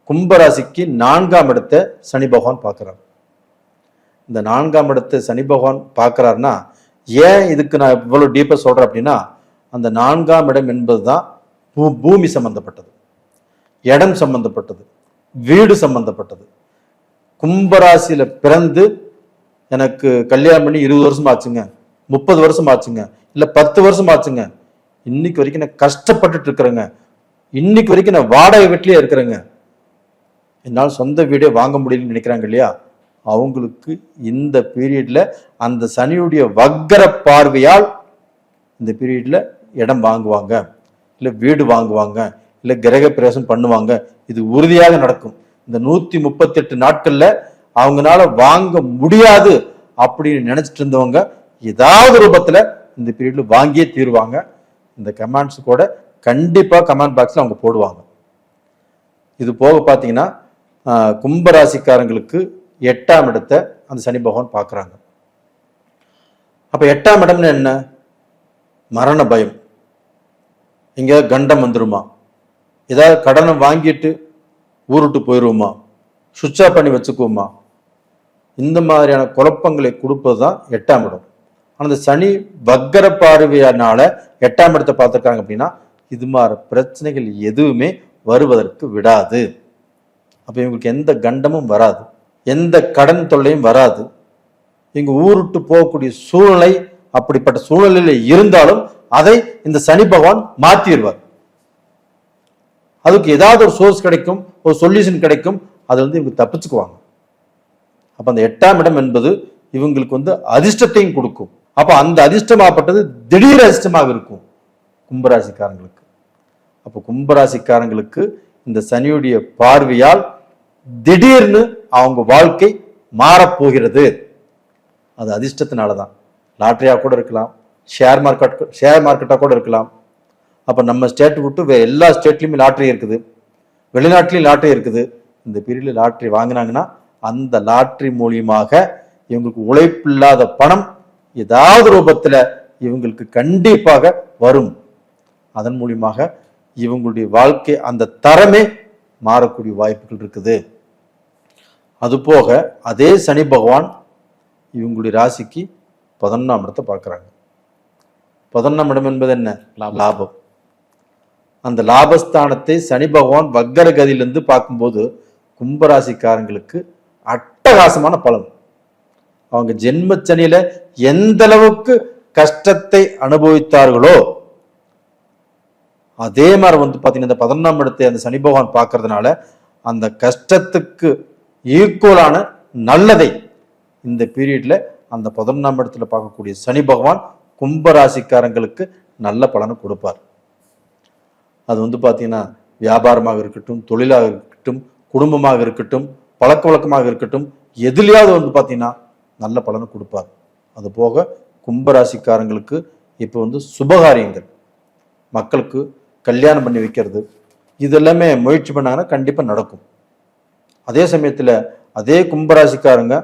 கும்பராசிக்கு 4ஆம் இடத்தை சனி பகவான் பார்க்கிறார். இந்த 4ஆம் இடத்தை சனி பகவான் பார்க்கிறாருன்னா ஏன் இதுக்கு நான் இவ்வளவு டீப்பா சொல்றேன் அப்படின்னா, அந்த 4ஆம் இடம் என்பதுதான் பூமி சம்பந்தப்பட்டது, இடம் சம்பந்தப்பட்டது, வீடு சம்பந்தப்பட்டது. கும்பராசியில பிறந்து எனக்கு கல்யாணம் பண்ணி 20 வருஷம் ஆச்சுங்க, 30 வருஷம் ஆச்சுங்க, இல்ல 10 வருஷம் ஆச்சுங்க, இன்னைக்கு வரைக்கும் நான் கஷ்டப்பட்டுட்டு இருக்கிறேங்க, இன்னைக்கு வரைக்கும் நான் வாடகை வீட்டிலேயே இருக்கிறேங்க, என்னால் சொந்த வீடே வாங்க முடியலன்னு நினைக்கிறாங்க இல்லையா, அவங்களுக்கு இந்த பீரியட்ல அந்த சனியுடைய வக்கர பார்வையால் இந்த பீரியட்ல இடம் வாங்குவாங்க, இல்ல வீடு வாங்குவாங்க, இல்ல கிரக பிரவேசம் பண்ணுவாங்க. இது உறுதியாக நடக்கும். இந்த 138 நாட்கள்ல அவங்களால வாங்க முடியாது அப்படின்னு நினைச்சிட்டு இருந்தவங்க ஏதாவது ரூபத்துல இந்த பீரியட்ல வாங்கியே தீருவாங்க. இந்த கமெண்ட்ஸ் கூட கண்டிப்பா கமெண்ட் பாக்ஸ்ல அவங்க போடுவாங்க. இது போக பாத்தீங்கன்னா கும்பராசிக்காரங்களுக்கு 8ஆம் இடத்தை அந்த சனி பகவான் பார்க்குறாங்க. அப்ப 8ஆம் இடம்னு என்ன? மரண பயம். இங்க கண்டம் வந்துருமா, ஏதாவது கடனை வாங்கிட்டு ஊருட்டு போயிடுவோமா, சுவிட்ச் ஆஃப் பண்ணி வச்சுக்குவோமா, இந்த மாதிரியான குழப்பங்களை கொடுப்பது தான் 8ஆம் இடம். ஆனால் அந்த சனி வக்கர பார்வையினால 8ஆம் இடத்தை பார்த்துருக்காங்க அப்படின்னா இது மாதிரி பிரச்சனைகள் எதுவுமே வருவதற்கு விடாது. அப்போ இவங்களுக்கு எந்த கண்டமும் வராது, எந்த கடன் தொல்லையும் வராது. இவங்க ஊருட்டு போகக்கூடிய சூழ்நிலை அப்படிப்பட்ட சூழ்நிலையில் இருந்தாலும் அதை இந்த சனி பகவான் மாற்றிடுவார். அதுக்கு ஏதாவது ஒரு சோர்ஸ் கிடைக்கும், ஒரு சொல்யூஷன் கிடைக்கும், அது இவங்க தப்பிச்சுக்குவாங்க. அப்ப அந்த 8ஆம் இடம் என்பது இவங்களுக்கு அதிர்ஷ்டத்தையும் கொடுக்கும். அப்ப அந்த அதிர்ஷ்டமாகப்பட்டது திடீர் அதிர்ஷ்டமாக இருக்கும் கும்பராசிக்காரங்களுக்கு. அப்ப கும்பராசிக்காரங்களுக்கு இந்த சனியுடைய பார்வையால் திடீர்னு அவங்க வாழ்க்கை மாறப்போகிறது. அது அதிர்ஷ்டத்தினாலதான். லாட்டரியா கூட இருக்கலாம், ஷேர் மார்க்கெட்டா கூட இருக்கலாம். அப்ப நம்ம ஸ்டேட் விட்டு எல்லா ஸ்டேட்லயுமே லாட்டரி இருக்குது, வெளிநாட்டிலையும் லாட்டரி இருக்குது. இந்த பீரியட்ல லாட்டரி வாங்கினாங்கன்னா அந்த லாட்டரி மூலியமாக இவங்களுக்கு உழைப்பில்லாத பணம் ஏதாவது ரூபத்துல இவங்களுக்கு கண்டிப்பாக வரும். அதன் மூலியமாக இவங்களுடைய வாழ்க்கை அந்த தரமே மாறக்கூடிய வாய்ப்புகள் இருக்குது. அது போக அதே சனி பகவான் இவங்களுடைய ராசிக்கு 11ஆம் இடத்தை பார்க்கிறாங்க. 11ஆம் இடம் என்பது என்ன? லாபம். அந்த லாபஸ்தானத்தை சனி பகவான் வக்கர கதியிலிருந்து பார்க்கும்போது கும்பராசிக்காரங்களுக்கு அட்டகாசமான பலன். அவங்க ஜென்ம சனியில எந்த அளவுக்கு கஷ்டத்தை அனுபவித்தார்களோ அதே மாதிரி பாத்தீங்கன்னா இந்த 11ஆம் இடத்தை அந்த சனி பகவான் பார்க்கறதுனால அந்த கஷ்டத்துக்கு ஈக்குவலான நல்லதை இந்த பீரியட்ல அந்த 11ஆம் இடத்துல பார்க்கக்கூடிய சனி பகவான் கும்பராசிக்காரங்களுக்கு நல்ல பலனை கொடுப்பார். அது பாத்தீங்கன்னா வியாபாரமாக இருக்கட்டும், தொழிலாக இருக்கட்டும், குடும்பமாக இருக்கட்டும், பழக்க வழக்கமாக இருக்கட்டும், எதுலையாவது பாத்தீங்கன்னா நல்ல பலனை கொடுப்பார். அது போக கும்பராசிக்காரங்களுக்கு இப்போ சுபகாரியங்கள், மக்களுக்கு கல்யாணம் பண்ணி வைக்கிறது, இதெல்லாமே முயற்சி பண்ணாங்கன்னா கண்டிப்பா நடக்கும். அதே சமயத்துல அதே கும்பராசிக்காரங்க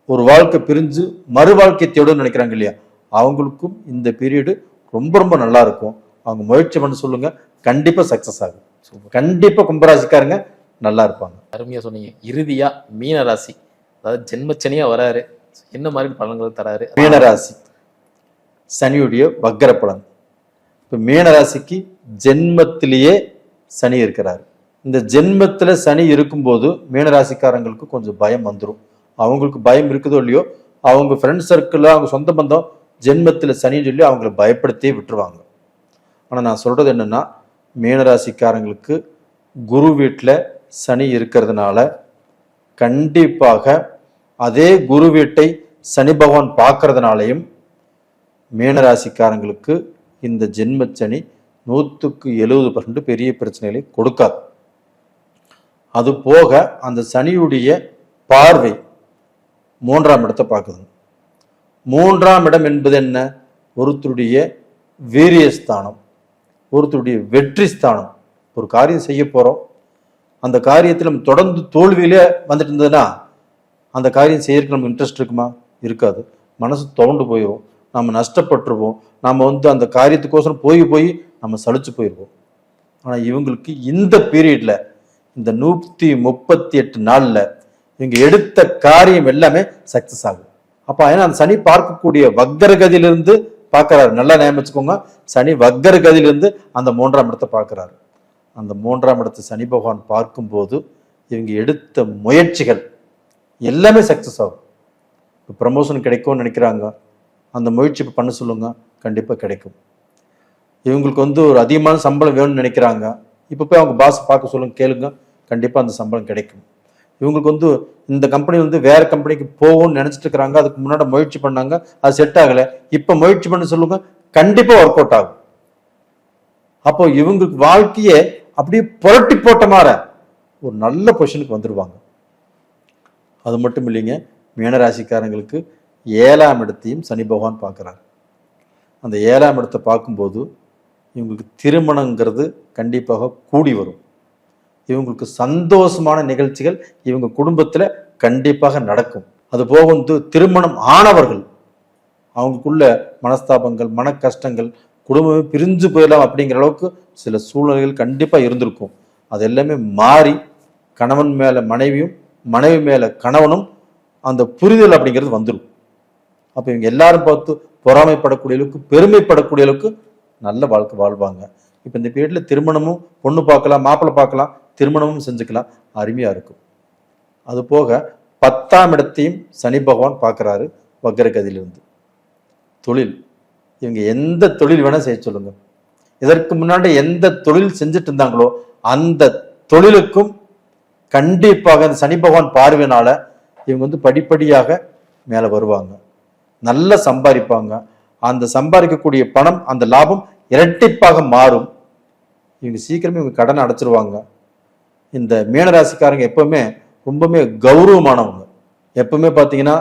ஒரு வாழ்க்கை பிரிஞ்சு மறு வாழ்க்கை தேடுன்னு நினைக்கிறாங்க இல்லையா, அவங்களுக்கும் இந்த பீரியடு ரொம்ப ரொம்ப நல்லா இருக்கும். அவங்க முயற்சி பண்ண சொல்லுங்க, கண்டிப்பா சக்சஸ் ஆகும். கண்டிப்பா கும்பராசிக்காரங்க நல்லா இருப்பாங்க.
அருமையா சொன்னீங்க. இறுதியா மீன ராசி, அதாவது ஜென்மச்சனியா வராரு, என்ன மாதிரி பலன்கள் தராரு?
மீனராசி சனியுடைய வக்கர பலன். இப்ப மீனராசிக்கு ஜென்மத்திலேயே சனி இருக்கிறார். இந்த ஜென்மத்துல சனி இருக்கும்போது மீனராசிக்காரங்களுக்கு கொஞ்சம் பயம் வந்துடும். அவங்களுக்கு பயம் இருக்குதோ இல்லையோ, அவங்க ஃப்ரெண்ட் சர்க்கிள், அவங்க சொந்த பந்தம் ஜென்மத்துல சனின்னு சொல்லி அவங்களை பயப்படுத்தியே விட்டுருவாங்க. ஆனா நான் சொல்றது என்னன்னா, மீனராசிக்காரங்களுக்கு குரு வீட்டுல சனி இருக்கிறதுனால கண்டிப்பாக அதே குரு வீட்டை சனி பகவான் பார்க்கறதுனாலையும் மீனராசிக்காரங்களுக்கு இந்த ஜென்மச்சனி 170% பெரிய பிரச்சனைகளை கொடுக்காது. அது போக அந்த சனியுடைய பார்வை 3ஆம் இடத்தை பார்க்குது. 3ஆம் இடம் என்பது என்ன? ஒருத்தருடைய வீரியஸ்தானம், ஒருத்தருடைய வெற்றி ஸ்தானம். ஒரு காரியம் செய்ய போறோம், அந்த காரியத்தில் நம்ம தொடர்ந்து தோல்வியிலே வந்துட்டு இருந்ததுன்னா அந்த காரியம் செய்யறதுக்கு நம்ம இன்ட்ரெஸ்ட் இருக்குமா? இருக்காது. மனசு துவண்டு போயிடும், நம்ம நஷ்டப்பட்டுருவோம், நம்ம அந்த காரியத்துக்கோசரம் போய் நம்ம சலிச்சு போயிடுவோம். ஆனா இவங்களுக்கு இந்த பீரியட்ல, இந்த 138 நாள்ல இவங்க எடுத்த காரியம் எல்லாமே சக்சஸ் ஆகும். அப்ப ஏன்னா அந்த சனி பார்க்கக்கூடிய வக்கர கதியிலிருந்து பார்க்கிறாரு. நல்லா ஞாபகம் வச்சுக்கோங்க, சனி வக்கர கதியிலிருந்து அந்த 3ஆம் இடத்தை பார்க்கிறாரு. அந்த 3ஆம் இடத்தை சனி பகவான் பார்க்கும்போது இவங்க எடுத்த முயற்சிகள் எல்லாமே சக்சஸ் ஆகும். இப்போ ப்ரமோஷன் கிடைக்கும்னு நினைக்கிறாங்க, அந்த முயற்சி இப்போ பண்ண சொல்லுங்க, கண்டிப்பா கிடைக்கும். இவங்களுக்கு ஒரு அதிகமான சம்பளம் வேணும்னு நினைக்கிறாங்க, இப்போ போய் அவங்க பாஸ் பார்க்க சொல்லுங்க, கேளுங்க, கண்டிப்பா அந்த சம்பளம் கிடைக்கும். இவங்களுக்கு இந்த கம்பெனி வேற கம்பெனிக்கு போகும்னு நினைச்சிட்டு இருக்கிறாங்க, அதுக்கு முன்னாடி முயற்சி பண்ணாங்க, அது செட் ஆகல, இப்ப முயற்சி பண்ண சொல்லுங்க, கண்டிப்பா ஒர்க் அவுட் ஆகும். அப்போ இவங்களுக்கு வாழ்க்கையே அப்படியே புரட்டி போட்ட மாதிரி ஒரு நல்ல பொசிஷனுக்கு வந்துருவாங்க. அது மட்டும் இல்லைங்க, மீனராசிக்காரங்களுக்கு 7ஆம் இடத்தையும் சனி பகவான் பார்க்கிறாங்க. அந்த 7ஆம் இடத்தை பார்க்கும்போது இவங்களுக்கு திருமணங்கிறது கண்டிப்பாக கூடி வரும். இவங்களுக்கு சந்தோஷமான நிகழ்ச்சிகள் இவங்க குடும்பத்துல கண்டிப்பாக நடக்கும். அது போக திருமணம் ஆனவர்கள் அவங்களுக்குள்ள மனஸ்தாபங்கள், மன கஷ்டங்கள், குடும்பமே பிரிஞ்சு போயிடலாம் அப்படிங்கிற அளவுக்கு சில சூழ்நிலைகள் கண்டிப்பா இருந்திருக்கும். அது எல்லாமே மாறி கணவன் மேல மனைவியும், மனைவி மேல கணவனும் அந்த புரிதல் அப்படிங்கிறது வந்துடும். அப்போ இவங்க எல்லாரும் பார்த்து பொறாமைப்படக்கூடிய அளவுக்கு பெருமைப்படக்கூடிய அளவுக்கு நல்ல வாழ்க்கை வாழ்வாங்க. இப்போ இந்த பீரியட்ல திருமணமும் பொண்ணு பார்க்கலாம், மாப்பிள்ளை பார்க்கலாம், திருமணமும் செஞ்சுக்கலாம், அருமையா இருக்கும். அது போக 10ஆம் இடத்தையும் சனி பகவான் பார்க்குறாரு வக்ரகதியிலிருந்து. தொழில், இவங்க எந்த தொழில் வேணா செய்ய சொல்லுங்க. இதற்கு முன்னாடி எந்த தொழில் செஞ்சுட்டு இருந்தாங்களோ அந்த தொழிலுக்கும் கண்டிப்பாக இந்த சனி பகவான் பார்வையினால இவங்க வந்து படிப்படியாக மேலே வருவாங்க, நல்லா சம்பாதிப்பாங்க. அந்த சம்பாதிக்கக்கூடிய பணம், அந்த லாபம் இரட்டிப்பாக மாறும். இவங்க சீக்கிரமே இவங்க கடனை அடைச்சிருவாங்க. இந்த மீனராசிக்காரங்க எப்பவுமே ரொம்பவுமே கௌரவமானவங்க. எப்பவுமே பார்த்தீங்கன்னா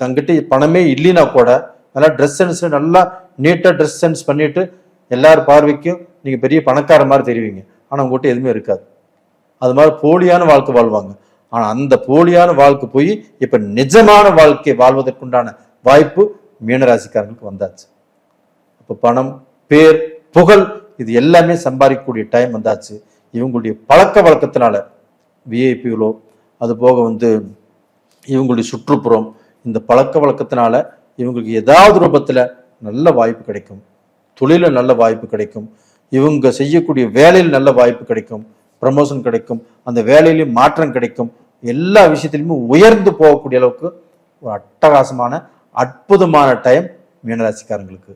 தங்கிட்ட பணமே இல்லைன்னா கூட நல்லா ட்ரெஸ் சென்ஸ், நல்லா நீட்டாக ட்ரெஸ் சென்ஸ் பண்ணிட்டு எல்லாரும் பார்வைக்கும் நீங்கள் பெரிய பணக்கார மாதிரி தெரிவிங்க. ஆனால் உங்கள்கிட்ட எதுவுமே இருக்காது. அது மாதிரி போலியான வாழ்க்கை வாழ்வாங்க. ஆனால் அந்த போலியான வாழ்க்கை போய் இப்போ நிஜமான வாழ்க்கை வாழ்வதற்குண்டான வாய்ப்பு மீனராசிக்காரங்களுக்கு வந்தாச்சு. அப்போ பணம், பேர், புகழ் இது எல்லாமே சம்பாதிக்கக்கூடிய டைம் வந்தாச்சு. இவங்களுடைய பழக்க வழக்கத்தினால விஐபிகளோ அது போக வந்து இவங்களுடைய சுற்றுப்புறம், இந்த பழக்க வழக்கத்தினால இவங்களுக்கு ஏதாவது ரூபத்தில் நல்ல வாய்ப்பு கிடைக்கும், தொழிலில் நல்ல வாய்ப்பு கிடைக்கும், இவங்க செய்யக்கூடிய வேலையில் நல்ல வாய்ப்பு கிடைக்கும், ப்ரமோஷன் கிடைக்கும், அந்த வேலையிலையும் மாற்றம் கிடைக்கும், எல்லா விஷயத்திலுமே உயர்ந்து போகக்கூடிய அளவுக்கு ஒரு அட்டகாசமான அற்புதமான டைம் மீனராசிக்காரங்களுக்கு.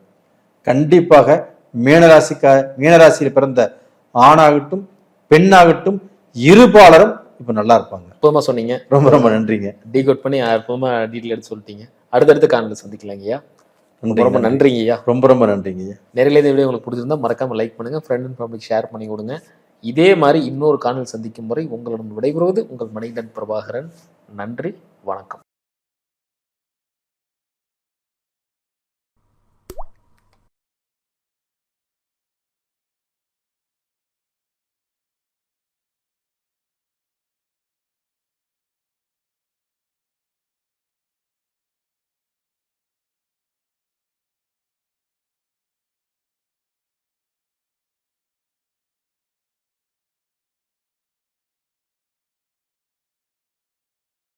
கண்டிப்பாக மீனராசியில் பிறந்த ஆணாகட்டும் பெண்ணாகட்டும் இருபாலரும் இப்ப நல்லா இருப்பாங்க.
அற்புதமா சொன்னீங்க,
ரொம்ப ரொம்ப நன்றிங்க.
டீகோட் பண்ணி அற்புதமா டீட்டெயில் எடுத்து சொல்லிட்டீங்க. அடுத்தடுத்த காணொலியில் சந்திக்கலாம் ஐயா. ரொம்ப நன்றிங்க ஐயா.
ரொம்ப ரொம்ப நன்றிங்க ஐயா.
நேரில் இந்த வீடியோ உங்களுக்கு பிடிச்சிருந்தா மறக்காம லைக் பண்ணுங்க, ஃப்ரெண்ட் அண்ட் ஃபேமிலிக்கு ஷேர் பண்ணி கொடுங்க. இதே மாதிரி இன்னொரு காணொலி சந்திக்கும் முறை உங்களிடம் விடைபெறுவது உங்கள் மணிகண்டன் பிரபாகரன். நன்றி, வணக்கம்.